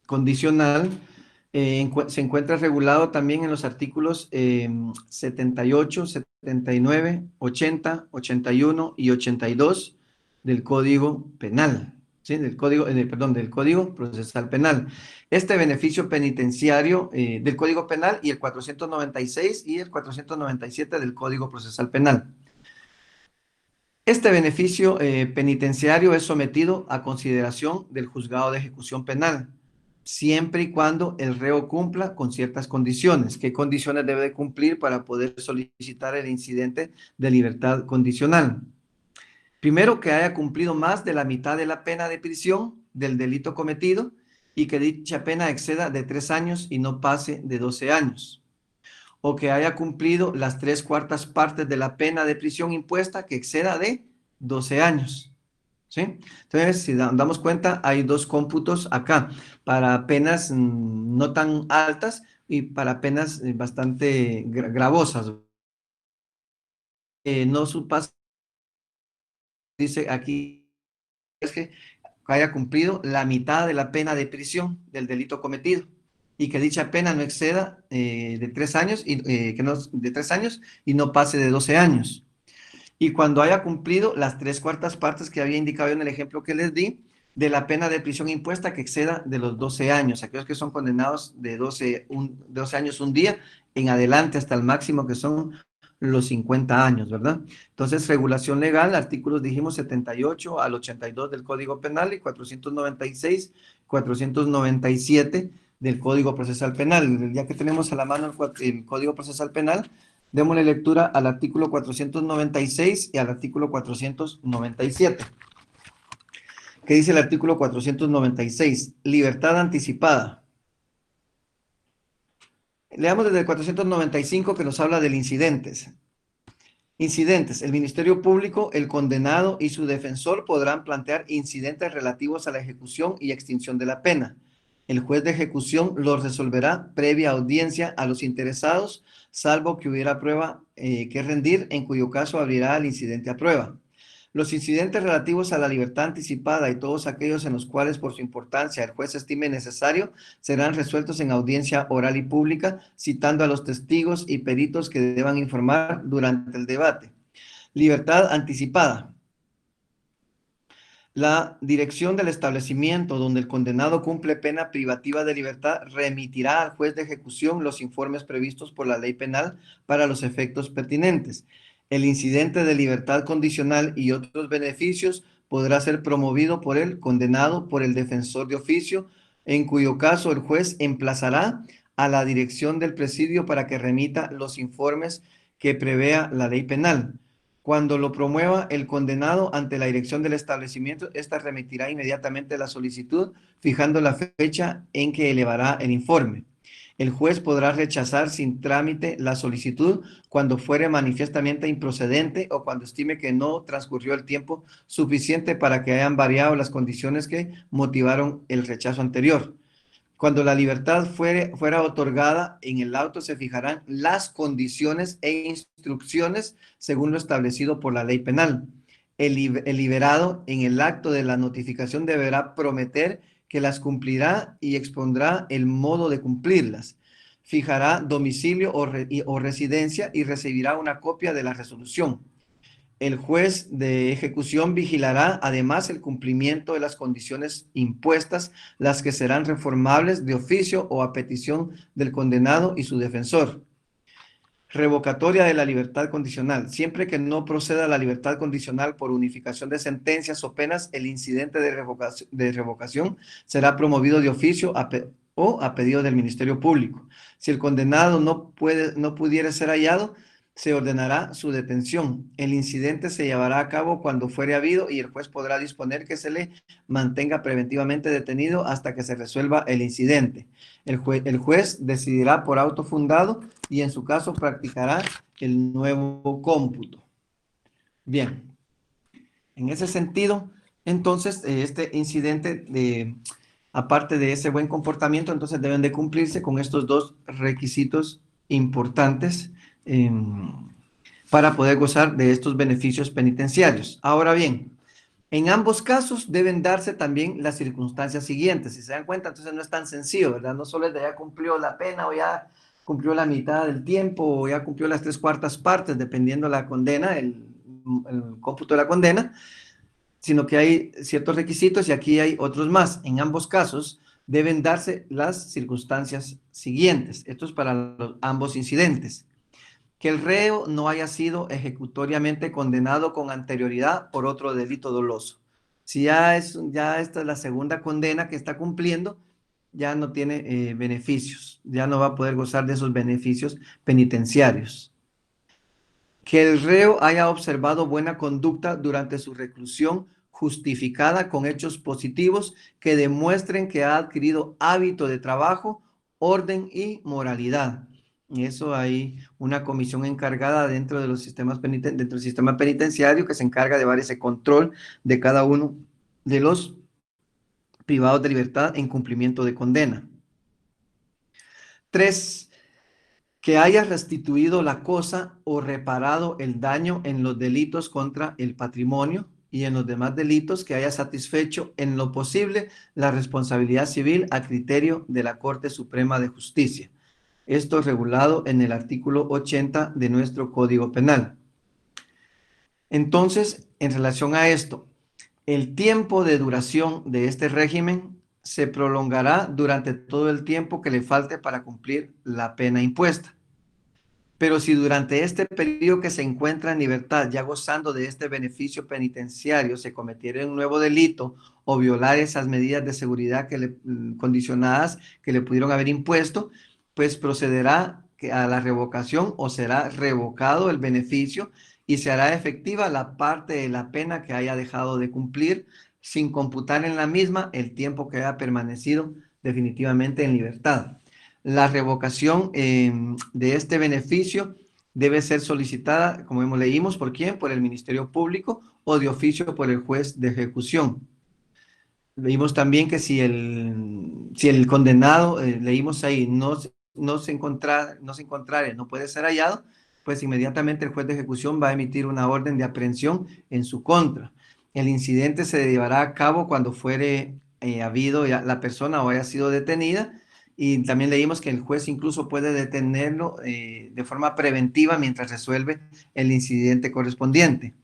condicional se encuentra regulado también en los artículos 78, 79, 80, 81 y 82 del Código Penal, ¿sí? Del Código Procesal Penal. Este beneficio penitenciario del Código Penal y el 496 y el 497 del Código Procesal Penal. Este beneficio penitenciario es sometido a consideración del juzgado de ejecución penal, siempre y cuando el reo cumpla con ciertas condiciones. ¿Qué condiciones debe de cumplir para poder solicitar el incidente de libertad condicional? Primero, que haya cumplido más de la mitad de la pena de prisión del delito cometido y que dicha pena exceda de 3 años y no pase de 12 años. O que haya cumplido las 3/4 partes de la pena de prisión impuesta que exceda de 12 años. ¿Sí? Entonces, si damos cuenta, hay dos cómputos acá, para penas no tan altas y para penas bastante gravosas. No supasa, dice aquí, es que haya cumplido la mitad de la pena de prisión del delito cometido y que dicha pena no exceda de 3 años y que no, de 3 años y no pase de 12 años. Y cuando haya cumplido las 3/4 partes que había indicado en el ejemplo que les di, de la pena de prisión impuesta que exceda de los 12 años, aquellos que son condenados de 12 años un día en adelante hasta el máximo que son los 50 años, ¿verdad? Entonces, regulación legal, artículos dijimos 78 al 82 del Código Penal y 496, 497 del Código Procesal Penal. Ya que tenemos a la mano el Código Procesal Penal, démosle lectura al artículo 496 y al artículo 497. ¿Qué dice el artículo 496? Libertad anticipada. Leamos desde el 495 que nos habla del incidentes. Incidentes. El Ministerio Público, el condenado y su defensor podrán plantear incidentes relativos a la ejecución y extinción de la pena. El juez de ejecución los resolverá previa audiencia a los interesados, salvo que hubiera prueba que rendir, en cuyo caso abrirá el incidente a prueba. Los incidentes relativos a la libertad anticipada y todos aquellos en los cuales por su importancia el juez estime necesario serán resueltos en audiencia oral y pública, citando a los testigos y peritos que deban informar durante el debate. Libertad anticipada. La dirección del establecimiento donde el condenado cumple pena privativa de libertad remitirá al juez de ejecución los informes previstos por la ley penal para los efectos pertinentes. El incidente de libertad condicional y otros beneficios podrá ser promovido por el condenado por el defensor de oficio, en cuyo caso el juez emplazará a la dirección del presidio para que remita los informes que prevea la ley penal. Cuando lo promueva el condenado ante la dirección del establecimiento, ésta remitirá inmediatamente la solicitud, fijando la fecha en que elevará el informe. El juez podrá rechazar sin trámite la solicitud cuando fuere manifiestamente improcedente o cuando estime que no transcurrió el tiempo suficiente para que hayan variado las condiciones que motivaron el rechazo anterior. Cuando la libertad fuera otorgada, en el auto se fijarán las condiciones e instrucciones según lo establecido por la ley penal. El liberado en el acto de la notificación deberá prometer que las cumplirá y expondrá el modo de cumplirlas. Fijará domicilio o residencia y recibirá una copia de la resolución. El juez de ejecución vigilará además el cumplimiento de las condiciones impuestas, las que serán reformables de oficio o a petición del condenado y su defensor. Revocatoria de la libertad condicional. Siempre que no proceda la libertad condicional por unificación de sentencias o penas, el incidente de revocación será promovido de oficio o a pedido del Ministerio Público. Si el condenado no pudiera ser hallado, se ordenará su detención. El incidente se llevará a cabo cuando fuere habido y el juez podrá disponer que se le mantenga preventivamente detenido hasta que se resuelva el incidente. El juez decidirá por auto fundado y en su caso practicará el nuevo cómputo. Bien, en ese sentido, entonces, este incidente aparte de ese buen comportamiento, entonces deben de cumplirse con estos dos requisitos importantes para poder gozar de estos beneficios penitenciarios. Ahora bien, en ambos casos deben darse también las circunstancias siguientes. Si se dan cuenta, entonces no es tan sencillo, ¿verdad? No solo es de ya cumplió la pena o ya cumplió la mitad del tiempo o ya cumplió las 3/4 partes, dependiendo la condena, el cómputo de la condena, sino que hay ciertos requisitos y aquí hay otros más. En ambos casos deben darse las circunstancias siguientes. Esto es para ambos incidentes. Que el reo no haya sido ejecutoriamente condenado con anterioridad por otro delito doloso. Si ya esta es la segunda condena que está cumpliendo, ya no tiene beneficios, ya no va a poder gozar de esos beneficios penitenciarios. Que el reo haya observado buena conducta durante su reclusión justificada con hechos positivos que demuestren que ha adquirido hábito de trabajo, orden y moralidad. Y eso hay una comisión encargada dentro de los dentro del sistema penitenciario que se encarga de llevar ese control de cada uno de los privados de libertad en cumplimiento de condena. 3, que haya restituido la cosa o reparado el daño en los delitos contra el patrimonio y en los demás delitos que haya satisfecho en lo posible la responsabilidad civil a criterio de la Corte Suprema de Justicia. Esto es regulado en el artículo 80 de nuestro Código Penal. Entonces, en relación a esto, el tiempo de duración de este régimen se prolongará durante todo el tiempo que le falte para cumplir la pena impuesta. Pero si durante este periodo que se encuentra en libertad, ya gozando de este beneficio penitenciario, se cometiera un nuevo delito o violar esas medidas de seguridad condicionadas que le pudieron haber impuesto, pues procederá a la revocación o será revocado el beneficio y se hará efectiva la parte de la pena que haya dejado de cumplir sin computar en la misma el tiempo que haya permanecido definitivamente en libertad. La revocación de este beneficio debe ser solicitada, como leímos, ¿por quién? Por el Ministerio Público o de oficio por el juez de ejecución. Leímos también que si el condenado, leímos ahí, no se encontrare, no puede ser hallado, pues inmediatamente el juez de ejecución va a emitir una orden de aprehensión en su contra. El incidente se llevará a cabo cuando fuere habido ya la persona o haya sido detenida, y también leímos que el juez incluso puede detenerlo de forma preventiva mientras resuelve el incidente correspondiente.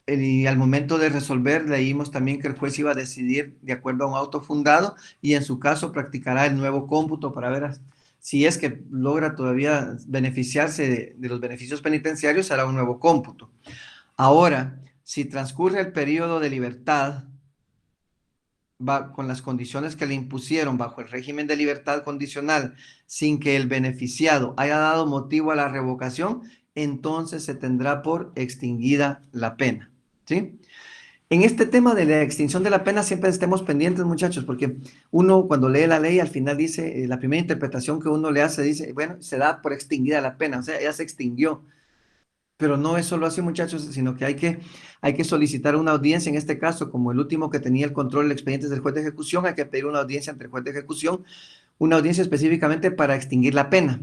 Y al momento de resolver, leímos también que el juez iba a decidir de acuerdo a un auto fundado y en su caso practicará el nuevo cómputo para ver si es que logra todavía beneficiarse de los beneficios penitenciarios, hará un nuevo cómputo. Ahora, si transcurre el periodo de libertad, va con las condiciones que le impusieron bajo el régimen de libertad condicional, sin que el beneficiado haya dado motivo a la revocación, entonces se tendrá por extinguida la pena. ¿Sí? En este tema de la extinción de la pena siempre estemos pendientes, muchachos, porque uno cuando lee la ley al final dice, la primera interpretación que uno le hace dice, bueno, se da por extinguida la pena, o sea, ya se extinguió. Pero no es solo así, muchachos, sino que hay que solicitar una audiencia, en este caso, como el último que tenía el control del expediente del juez de ejecución, hay que pedir una audiencia ante el juez de ejecución, una audiencia específicamente para extinguir la pena,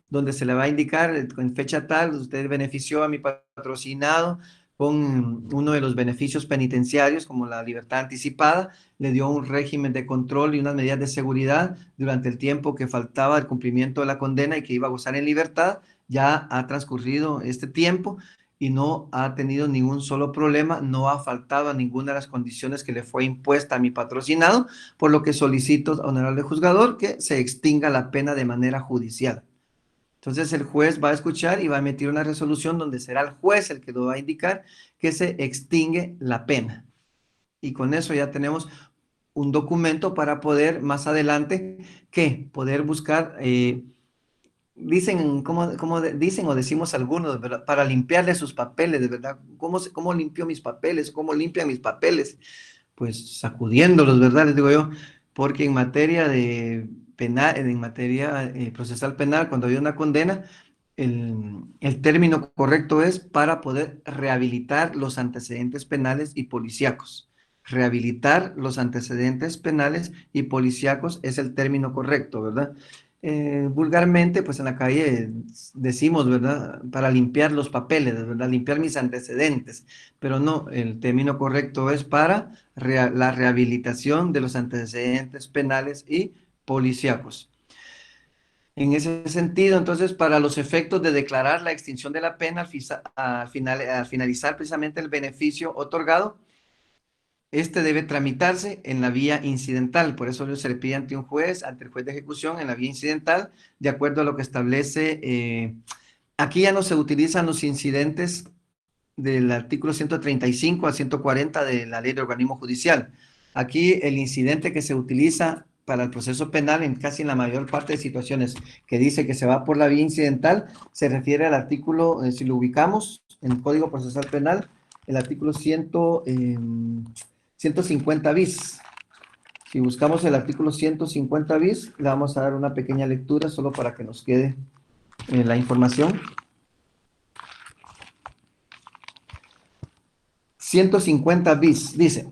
donde se le va a indicar en fecha tal, usted benefició a mi patrocinado con uno de los beneficios penitenciarios, como la libertad anticipada, le dio un régimen de control y unas medidas de seguridad durante el tiempo que faltaba el cumplimiento de la condena y que iba a gozar en libertad. Ya ha transcurrido este tiempo y no ha tenido ningún solo problema, no ha faltado a ninguna de las condiciones que le fue impuesta a mi patrocinado, por lo que solicito, honorable juzgador, que se extinga la pena de manera judicial. Entonces el juez va a escuchar y va a emitir una resolución donde será el juez el que lo va a indicar que se extingue la pena. Y con eso ya tenemos un documento para poder más adelante, ¿qué? Poder buscar dicen, dicen o decimos algunos, ¿verdad? Para limpiarle sus papeles, de verdad. ¿Cómo limpio mis papeles? ¿Cómo limpian mis papeles? Pues sacudiéndolos, ¿verdad? Les digo yo, porque en materia de penal, en materia procesal penal, cuando hay una condena, el término correcto es para poder rehabilitar los antecedentes penales y policíacos. Rehabilitar los antecedentes penales y policíacos es el término correcto, ¿verdad? Vulgarmente, pues en la calle decimos, ¿verdad? Para limpiar los papeles, ¿verdad? Limpiar mis antecedentes, pero no, el término correcto es para la rehabilitación de los antecedentes penales y policíacos. En ese sentido, entonces, para los efectos de declarar la extinción de la pena al finalizar precisamente el beneficio otorgado, este debe tramitarse en la vía incidental. Por eso se le pide ante un juez, ante el juez de ejecución, en la vía incidental, de acuerdo a lo que establece. Aquí ya no se utilizan los incidentes del artículo 135 al 140 de la Ley de Organismo Judicial. Aquí el incidente que se utiliza para el proceso penal en casi en la mayor parte de situaciones que dice que se va por la vía incidental, se refiere al artículo, si lo ubicamos en el Código Procesal Penal, el artículo 150 bis. Si buscamos el artículo 150 bis, le vamos a dar una pequeña lectura solo para que nos quede la información. 150 bis dice: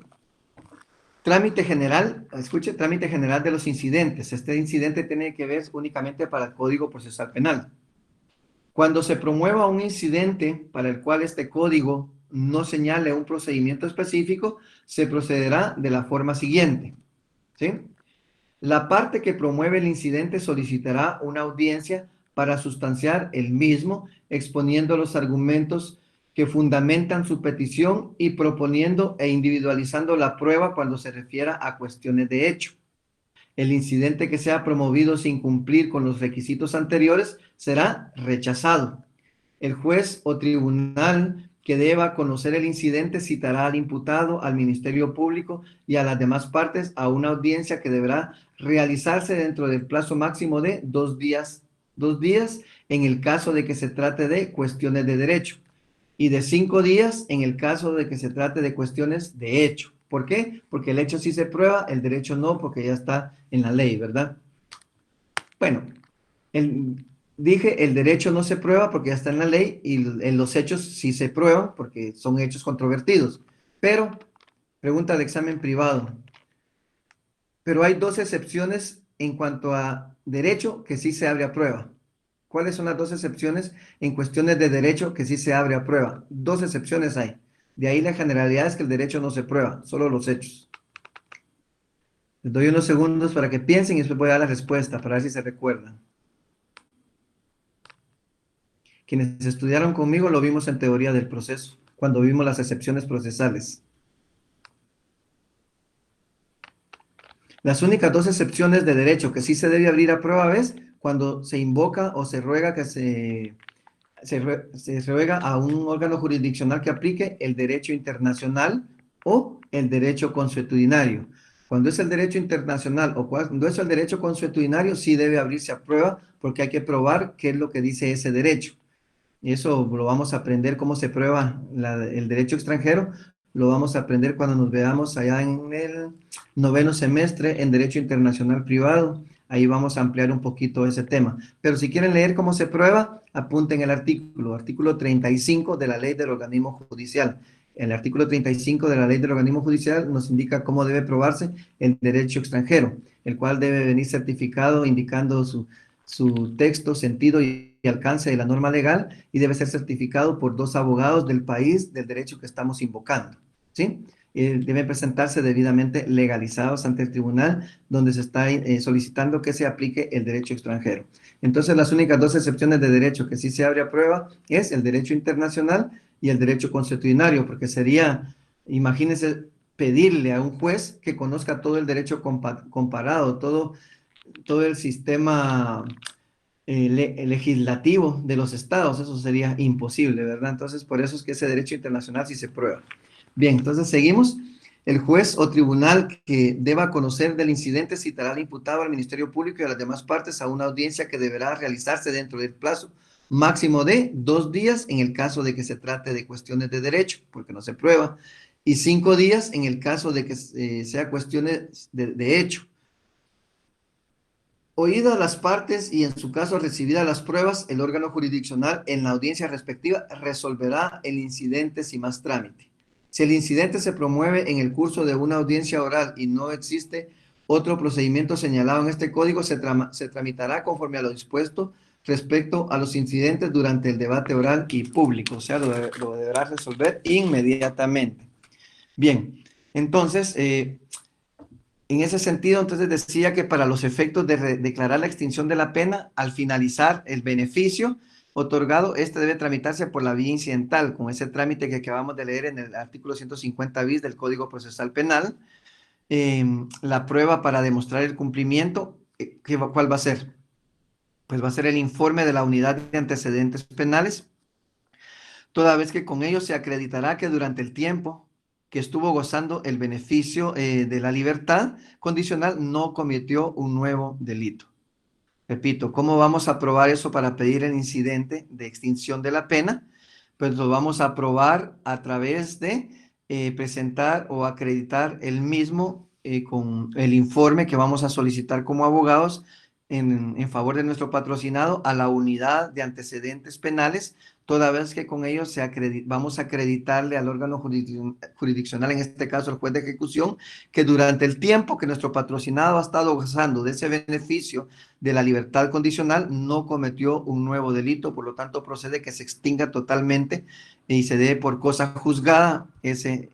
trámite general, escuche, trámite general de los incidentes. Este incidente tiene que ver únicamente para el Código Procesal Penal. Cuando se promueva un incidente para el cual este código no señale un procedimiento específico, se procederá de la forma siguiente, ¿sí? La parte que promueve el incidente solicitará una audiencia para sustanciar el mismo, exponiendo los argumentos que fundamentan su petición y proponiendo e individualizando la prueba cuando se refiera a cuestiones de hecho. El incidente que sea promovido sin cumplir con los requisitos anteriores será rechazado. El juez o tribunal que deba conocer el incidente citará al imputado, al Ministerio Público y a las demás partes a una audiencia que deberá realizarse dentro del plazo máximo de 2 días, 2 días en el caso de que se trate de cuestiones de derecho y de 5 días en el caso de que se trate de cuestiones de hecho. ¿Por qué? Porque el hecho sí se prueba, el derecho no, porque ya está en la ley, ¿verdad? Bueno, dije, el derecho no se prueba porque ya está en la ley y en los hechos sí se prueban porque son hechos controvertidos. Pero, pregunta de examen privado, pero hay dos excepciones en cuanto a derecho que sí se abre a prueba. ¿Cuáles son las dos excepciones en cuestiones de derecho que sí se abre a prueba? Dos excepciones hay. De ahí la generalidad es que el derecho no se prueba, solo los hechos. Les doy unos segundos para que piensen y después voy a dar la respuesta para ver si se recuerdan. Quienes estudiaron conmigo lo vimos en teoría del proceso, cuando vimos las excepciones procesales. Las únicas dos excepciones de derecho que sí se debe abrir a prueba es cuando se invoca o se ruega que se ruega a un órgano jurisdiccional que aplique el derecho internacional o el derecho consuetudinario. Cuando es el derecho internacional o cuando es el derecho consuetudinario, sí debe abrirse a prueba porque hay que probar qué es lo que dice ese derecho. Y eso lo vamos a aprender cómo se prueba el derecho extranjero. Lo vamos a aprender cuando nos veamos allá en el 9º semestre en Derecho Internacional Privado. Ahí vamos a ampliar un poquito ese tema. Pero si quieren leer cómo se prueba, apunten el artículo 35 de la Ley del Organismo Judicial. El artículo 35 de la Ley del Organismo Judicial nos indica cómo debe probarse el derecho extranjero, el cual debe venir certificado indicando su texto, sentido y alcance de la norma legal y debe ser certificado por 2 abogados del país del derecho que estamos invocando, ¿sí? Deben presentarse debidamente legalizados ante el tribunal donde se está solicitando que se aplique el derecho extranjero. Entonces, las únicas dos excepciones de derecho que sí se abre a prueba es el derecho internacional y el derecho consuetudinario, porque sería, imagínense, pedirle a un juez que conozca todo el derecho comparado, todo el sistema legislativo de los estados, eso sería imposible, ¿verdad? Entonces, por eso es que ese derecho internacional sí se prueba. Bien, entonces seguimos. El juez o tribunal que deba conocer del incidente citará al imputado, al Ministerio Público y a las demás partes a una audiencia que deberá realizarse dentro del plazo máximo de 2 días en el caso de que se trate de cuestiones de derecho, porque no se prueba, y 5 días en el caso de que sea cuestiones de hecho. Oídas las partes y en su caso recibidas las pruebas, el órgano jurisdiccional en la audiencia respectiva resolverá el incidente sin más trámite. Si el incidente se promueve en el curso de una audiencia oral y no existe otro procedimiento señalado en este código, se tramitará conforme a lo dispuesto respecto a los incidentes durante el debate oral y público, o sea, lo deberá resolver inmediatamente. Bien, entonces, en ese sentido, entonces decía que para los efectos de declarar la extinción de la pena, al finalizar el beneficio otorgado, este debe tramitarse por la vía incidental, con ese trámite que acabamos de leer en el artículo 150 bis del Código Procesal Penal. La prueba para demostrar el cumplimiento, ¿cuál va a ser? Pues va a ser el informe de la unidad de antecedentes penales, toda vez que con ello se acreditará que durante el tiempo que estuvo gozando el beneficio de la libertad condicional no cometió un nuevo delito. Repito, ¿cómo vamos a probar eso para pedir el incidente de extinción de la pena? Pues lo vamos a probar a través de presentar o acreditar el mismo con el informe que vamos a solicitar como abogados en favor de nuestro patrocinado a la unidad de antecedentes penales, toda vez que con ellos vamos a acreditarle al órgano jurisdiccional, en este caso el juez de ejecución, que durante el tiempo que nuestro patrocinado ha estado gozando de ese beneficio de la libertad condicional, no cometió un nuevo delito, por lo tanto procede que se extinga totalmente y se dé por cosa juzgada ese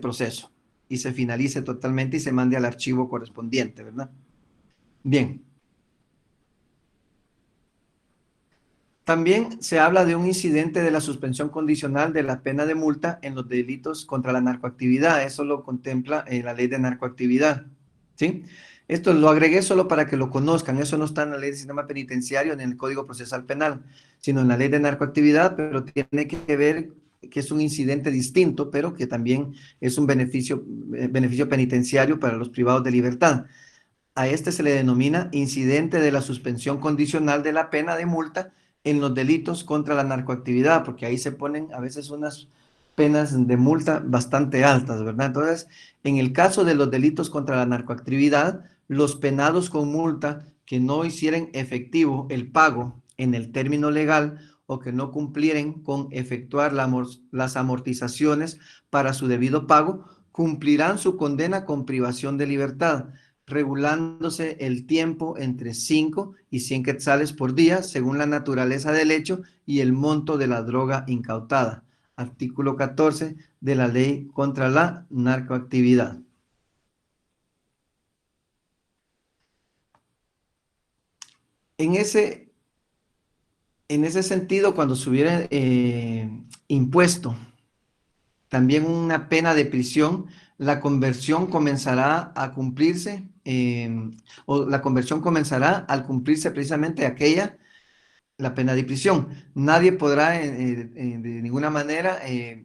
proceso y se finalice totalmente y se mande al archivo correspondiente, ¿verdad? Bien. También se habla de un incidente de la suspensión condicional de la pena de multa en los delitos contra la narcoactividad. Eso lo contempla la ley de narcoactividad, ¿sí? Esto lo agregué solo para que lo conozcan. Eso no está en la ley del sistema penitenciario ni en el Código Procesal Penal, sino en la ley de narcoactividad, pero tiene que ver que es un incidente distinto, pero que también es un beneficio penitenciario para los privados de libertad. A este se le denomina incidente de la suspensión condicional de la pena de multa en los delitos contra la narcoactividad, porque ahí se ponen a veces unas penas de multa bastante altas, ¿verdad? Entonces, en el caso de los delitos contra la narcoactividad, los penados con multa que no hicieran efectivo el pago en el término legal o que no cumplieren con efectuar las amortizaciones para su debido pago, cumplirán su condena con privación de libertad, regulándose el tiempo entre 5 y 100 quetzales por día, según la naturaleza del hecho y el monto de la droga incautada. Artículo 14 de la Ley contra la Narcoactividad. En ese, en ese sentido, cuando se hubiera impuesto también una pena de prisión, la conversión comenzará a cumplirse, o la conversión comenzará al cumplirse precisamente la pena de prisión. Nadie podrá de ninguna manera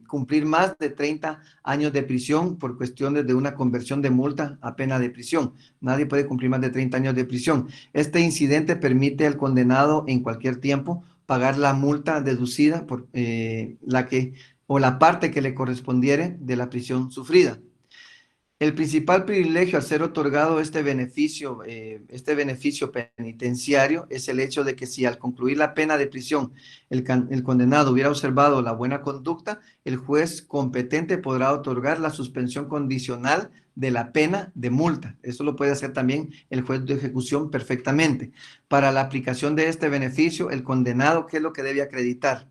cumplir más de 30 años de prisión por cuestiones de una conversión de multa a pena de prisión. Nadie puede cumplir más de 30 años de prisión. Este incidente permite al condenado en cualquier tiempo pagar la multa deducida por la que o la parte que le correspondiere de la prisión sufrida. El principal privilegio al ser otorgado este beneficio penitenciario es el hecho de que si al concluir la pena de prisión el condenado hubiera observado la buena conducta, el juez competente podrá otorgar la suspensión condicional de la pena de multa. Eso lo puede hacer también el juez de ejecución perfectamente. Para la aplicación de este beneficio, el condenado, ¿qué es lo que debe acreditar?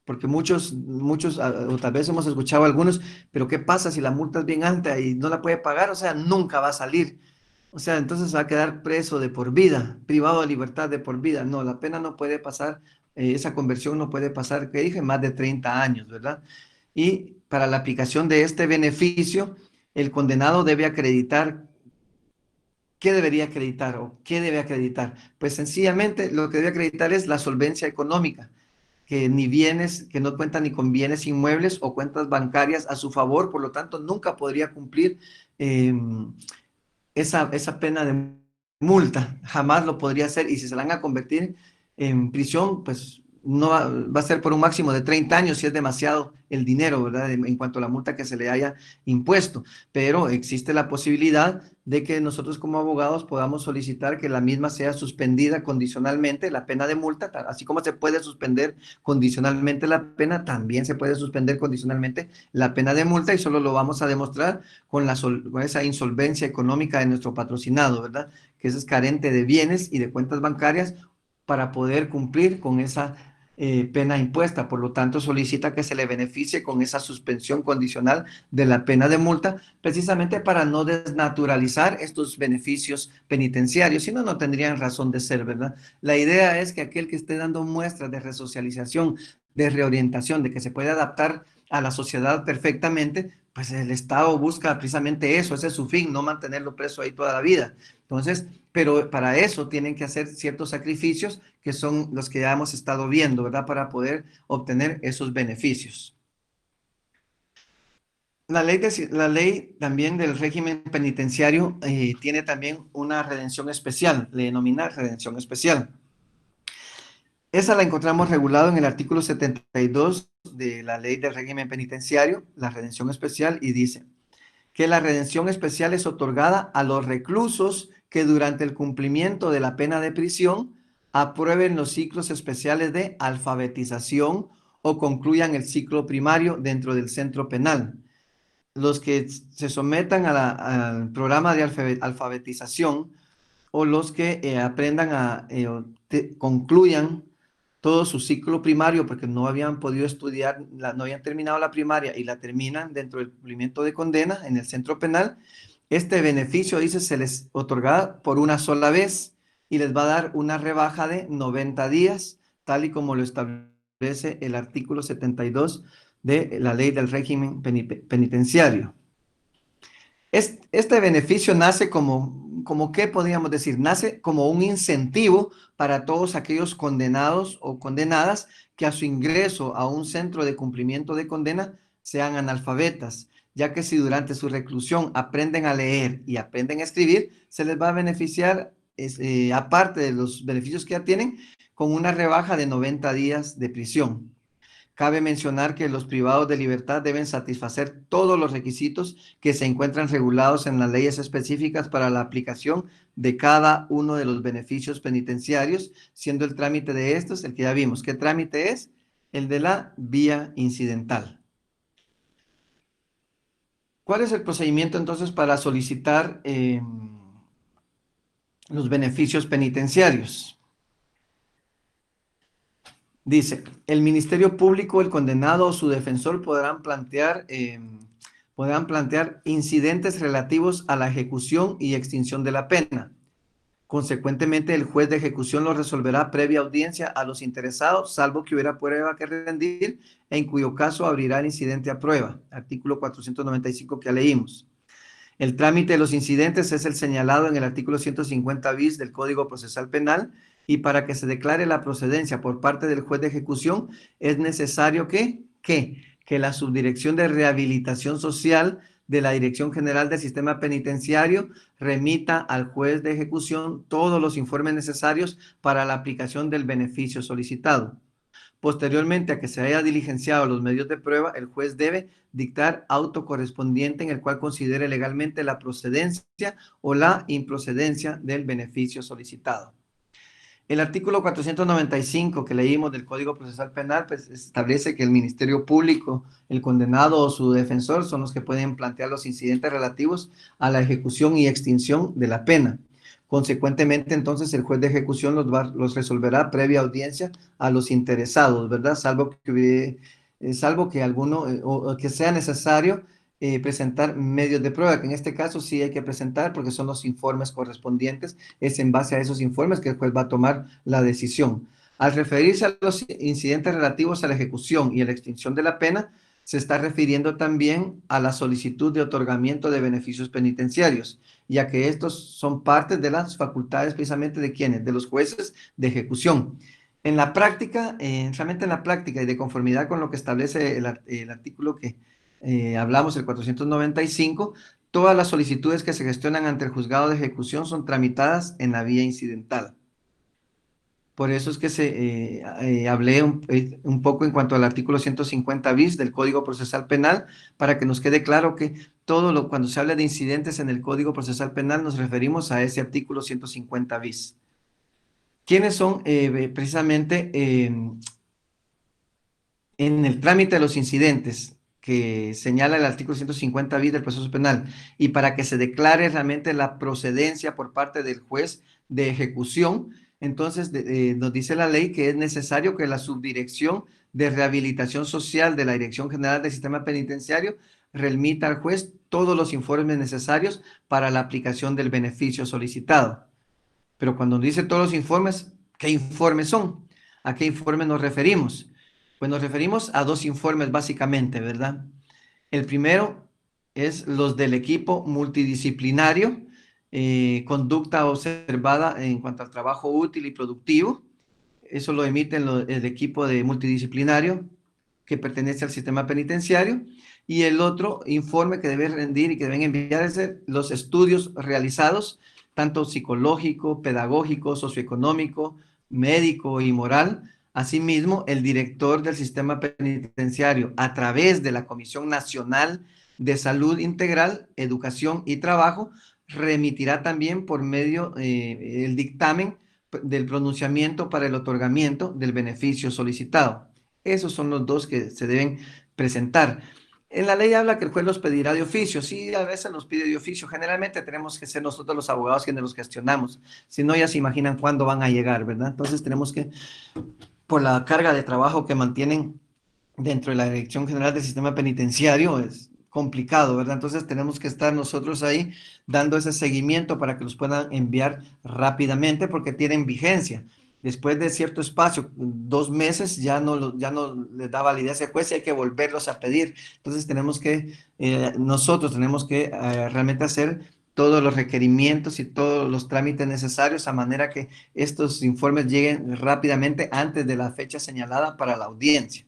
Porque muchos, o tal vez hemos escuchado a algunos, pero ¿qué pasa si la multa es bien alta y no la puede pagar? O sea, nunca va a salir. O sea, entonces va a quedar preso de por vida, privado de libertad de por vida. No, la pena no puede pasar, esa conversión no puede pasar, que dije, más de 30 años, ¿verdad? Y para la aplicación de este beneficio, el condenado debe acreditar. ¿Qué debería acreditar o qué debe acreditar? Pues sencillamente lo que debe acreditar es la solvencia económica, que ni bienes, que no cuenta ni con bienes inmuebles o cuentas bancarias a su favor, por lo tanto nunca podría cumplir eh, esa pena de multa, jamás lo podría hacer, y si se la van a convertir en prisión, pues no va a ser por un máximo de 30 años, si es demasiado el dinero, ¿verdad? En cuanto a la multa que se le haya impuesto, pero existe la posibilidad de que nosotros como abogados podamos solicitar que la misma sea suspendida condicionalmente, la pena de multa, así como se puede suspender condicionalmente la pena, también se puede suspender condicionalmente la pena de multa, y solo lo vamos a demostrar con esa insolvencia económica de nuestro patrocinado, ¿verdad? Que es carente de bienes y de cuentas bancarias para poder cumplir con esa pena impuesta. Por lo tanto, solicita que se le beneficie con esa suspensión condicional de la pena de multa, precisamente para no desnaturalizar estos beneficios penitenciarios, si no, no tendrían razón de ser, ¿verdad? La idea es que aquel que esté dando muestras de resocialización, de reorientación, de que se puede adaptar a la sociedad perfectamente, pues el Estado busca precisamente eso, ese es su fin, no mantenerlo preso ahí toda la vida. Entonces, pero para eso tienen que hacer ciertos sacrificios que son los que ya hemos estado viendo, ¿verdad? Para poder obtener esos beneficios. La ley también del régimen penitenciario tiene también una redención especial, le denomina redención especial. Esa la encontramos regulado en el artículo 72 de la ley del régimen penitenciario, la redención especial, y dice que la redención especial es otorgada a los reclusos que durante el cumplimiento de la pena de prisión aprueben los ciclos especiales de alfabetización o concluyan el ciclo primario dentro del centro penal. Los que se sometan al programa de alfabetización o los que aprendan concluyan todo su ciclo primario porque no habían podido estudiar, no habían terminado la primaria y la terminan dentro del cumplimiento de condena en el centro penal. Este beneficio, dice, se les otorga por una sola vez y les va a dar una rebaja de 90 días, tal y como lo establece el artículo 72 de la ley del régimen penitenciario. Este beneficio nace como, ¿qué podríamos decir? Nace como un incentivo para todos aquellos condenados o condenadas que a su ingreso a un centro de cumplimiento de condena sean analfabetas, ya que si durante su reclusión aprenden a leer y aprenden a escribir, se les va a beneficiar, aparte de los beneficios que ya tienen, con una rebaja de 90 días de prisión. Cabe mencionar que los privados de libertad deben satisfacer todos los requisitos que se encuentran regulados en las leyes específicas para la aplicación de cada uno de los beneficios penitenciarios, siendo el trámite de estos el que ya vimos. ¿Qué trámite es? El de la vía incidental. ¿Cuál es el procedimiento entonces para solicitar los beneficios penitenciarios? Dice, el Ministerio Público, el condenado o su defensor podrán plantear incidentes relativos a la ejecución y extinción de la pena. Consecuentemente, el juez de ejecución lo resolverá previa audiencia a los interesados, salvo que hubiera prueba que rendir, en cuyo caso abrirá el incidente a prueba. Artículo 495 que ya leímos. El trámite de los incidentes es el señalado en el artículo 150 bis del Código Procesal Penal, y para que se declare la procedencia por parte del juez de ejecución es necesario que la Subdirección de Rehabilitación Social de la Dirección General del Sistema Penitenciario remita al juez de ejecución todos los informes necesarios para la aplicación del beneficio solicitado. Posteriormente a que se haya diligenciado los medios de prueba, el juez debe dictar auto correspondiente en el cual considere legalmente la procedencia o la improcedencia del beneficio solicitado. El artículo 495 que leímos del Código Procesal Penal pues, establece que el Ministerio Público, el condenado o su defensor son los que pueden plantear los incidentes relativos a la ejecución y extinción de la pena. Consecuentemente, entonces, el juez de ejecución los resolverá previa audiencia a los interesados, ¿verdad? Salvo que alguno, o que sea necesario presentar medios de prueba, que en este caso sí hay que presentar porque son los informes correspondientes. Es en base a esos informes que el juez va a tomar la decisión. Al referirse a los incidentes relativos a la ejecución y a la extinción de la pena, se está refiriendo también a la solicitud de otorgamiento de beneficios penitenciarios, ya que estos son parte de las facultades precisamente de quienes, de los jueces de ejecución. En la práctica, realmente en la práctica y de conformidad con lo que establece el artículo que hablamos, el 495, todas las solicitudes que se gestionan ante el juzgado de ejecución son tramitadas en la vía incidental. Por eso es que hablé un poco en cuanto al artículo 150 bis del Código Procesal Penal, para que nos quede claro que cuando se habla de incidentes en el Código Procesal Penal nos referimos a ese artículo 150 bis. ¿Quiénes son precisamente en el trámite de los incidentes que señala el artículo 150 bis del proceso penal y para que se declare realmente la procedencia por parte del juez de ejecución? Entonces nos dice la ley que es necesario que la subdirección de rehabilitación social de la Dirección General del Sistema Penitenciario remita al juez todos los informes necesarios para la aplicación del beneficio solicitado. Pero cuando dice todos los informes, ¿qué informes son? ¿A qué informes nos referimos? Pues nos referimos a dos informes básicamente, ¿verdad? El primero es los del equipo multidisciplinario, conducta observada en cuanto al trabajo útil y productivo. Eso lo emite el equipo de multidisciplinario que pertenece al sistema penitenciario. Y el otro informe que debe rendir y que deben enviar es los estudios realizados, tanto psicológico, pedagógico, socioeconómico, médico y moral. Asimismo, el director del sistema penitenciario, a través de la Comisión Nacional de Salud Integral, Educación y Trabajo, remitirá también por medio el dictamen del pronunciamiento para el otorgamiento del beneficio solicitado. Esos son los dos que se deben presentar. En la ley habla que el juez los pedirá de oficio. Sí, a veces los pide de oficio. Generalmente tenemos que ser nosotros los abogados quienes los gestionamos. Si no, ya se imaginan cuándo van a llegar, ¿verdad? Entonces tenemos que, por la carga de trabajo que mantienen dentro de la Dirección General del Sistema Penitenciario, es complicado, ¿verdad? Entonces tenemos que estar nosotros ahí dando ese seguimiento para que los puedan enviar rápidamente porque tienen vigencia. Después de cierto espacio, 2 meses, ya no les da validez al juez y hay que volverlos a pedir. Entonces nosotros tenemos que realmente hacer todos los requerimientos y todos los trámites necesarios a manera que estos informes lleguen rápidamente antes de la fecha señalada para la audiencia.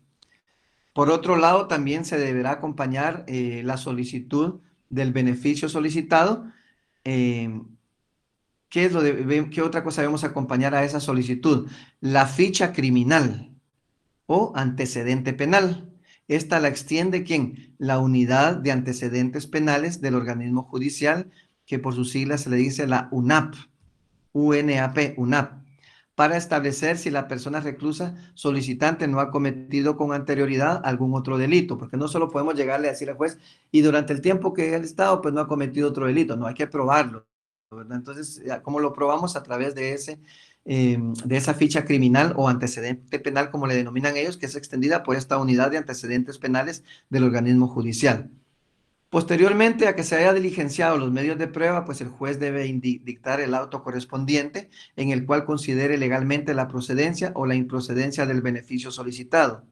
Por otro lado, también se deberá acompañar la solicitud del beneficio solicitado. Eh, ¿Qué otra cosa debemos acompañar a esa solicitud? La ficha criminal o antecedente penal. Esta la extiende ¿quién? La unidad de antecedentes penales del organismo judicial, que por sus siglas se le dice la UNAP, UNAP, para establecer si la persona reclusa solicitante no ha cometido con anterioridad algún otro delito, porque no solo podemos llegarle a decir al juez, y durante el tiempo que él ha estado, pues no ha cometido otro delito, no, hay que probarlo, ¿verdad? Entonces, ¿cómo lo probamos? A través de esa ficha criminal o antecedente penal, como le denominan ellos, que es extendida por esta unidad de antecedentes penales del organismo judicial. Posteriormente a que se haya diligenciado los medios de prueba, pues el juez debe dictar el auto correspondiente en el cual considere legalmente la procedencia o la improcedencia del beneficio solicitado.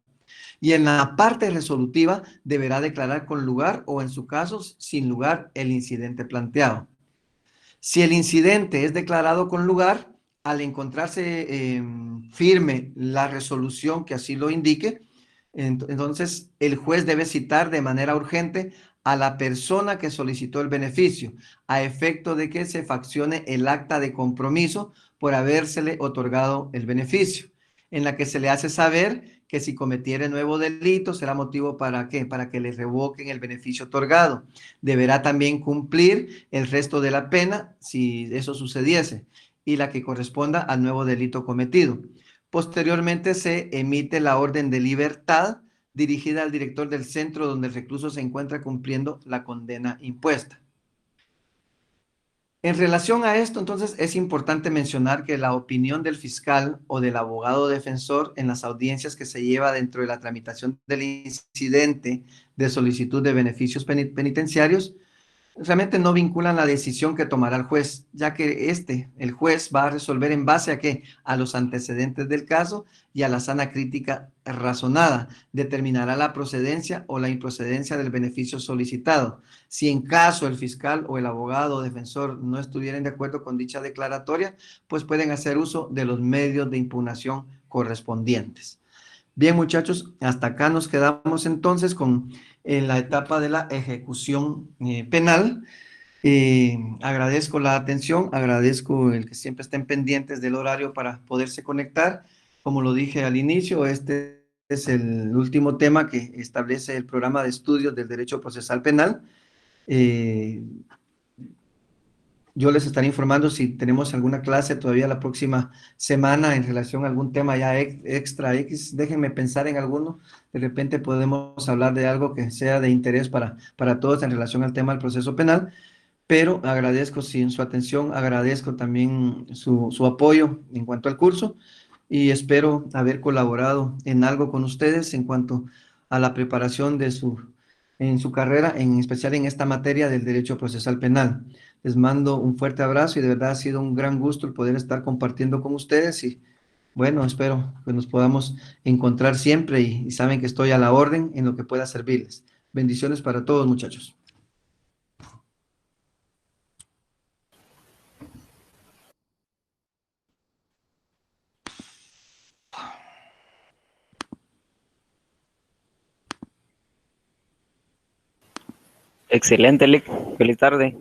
Y en la parte resolutiva deberá declarar con lugar o en su caso sin lugar el incidente planteado. Si el incidente es declarado con lugar, al encontrarse firme la resolución que así lo indique, entonces el juez debe citar de manera urgente a la persona que solicitó el beneficio, a efecto de que se faccione el acta de compromiso por habérsele otorgado el beneficio, en la que se le hace saber que si cometiere nuevo delito será motivo para ¿qué? Para que le revoquen el beneficio otorgado. Deberá también cumplir el resto de la pena si eso sucediese y la que corresponda al nuevo delito cometido. Posteriormente se emite la orden de libertad dirigida al director del centro donde el recluso se encuentra cumpliendo la condena impuesta. En relación a esto, entonces, es importante mencionar que la opinión del fiscal o del abogado defensor en las audiencias que se lleva dentro de la tramitación del incidente de solicitud de beneficios penitenciarios realmente no vinculan la decisión que tomará el juez, ya que el juez va a resolver en base a qué, a los antecedentes del caso y a la sana crítica razonada, determinará la procedencia o la improcedencia del beneficio solicitado. Si en caso el fiscal o el abogado o defensor no estuvieran de acuerdo con dicha declaratoria, pues pueden hacer uso de los medios de impugnación correspondientes. Bien, muchachos, hasta acá nos quedamos entonces en la etapa de la ejecución penal. Agradezco la atención, agradezco el que siempre estén pendientes del horario para poderse conectar. Como lo dije al inicio, este es el último tema que establece el programa de estudios del Derecho Procesal Penal. Eh, yo les estaré informando si tenemos alguna clase todavía la próxima semana en relación a algún tema ya extra X. Déjenme pensar en alguno. De repente podemos hablar de algo que sea de interés para todos en relación al tema del proceso penal, pero agradezco su atención, agradezco también su apoyo en cuanto al curso y espero haber colaborado en algo con ustedes en cuanto a la preparación en su carrera, en especial en esta materia del derecho procesal penal. Les mando un fuerte abrazo y de verdad ha sido un gran gusto el poder estar compartiendo con ustedes y bueno, espero que nos podamos encontrar siempre y saben que estoy a la orden en lo que pueda servirles. Bendiciones para todos, muchachos. Excelente, Lick. Feliz tarde.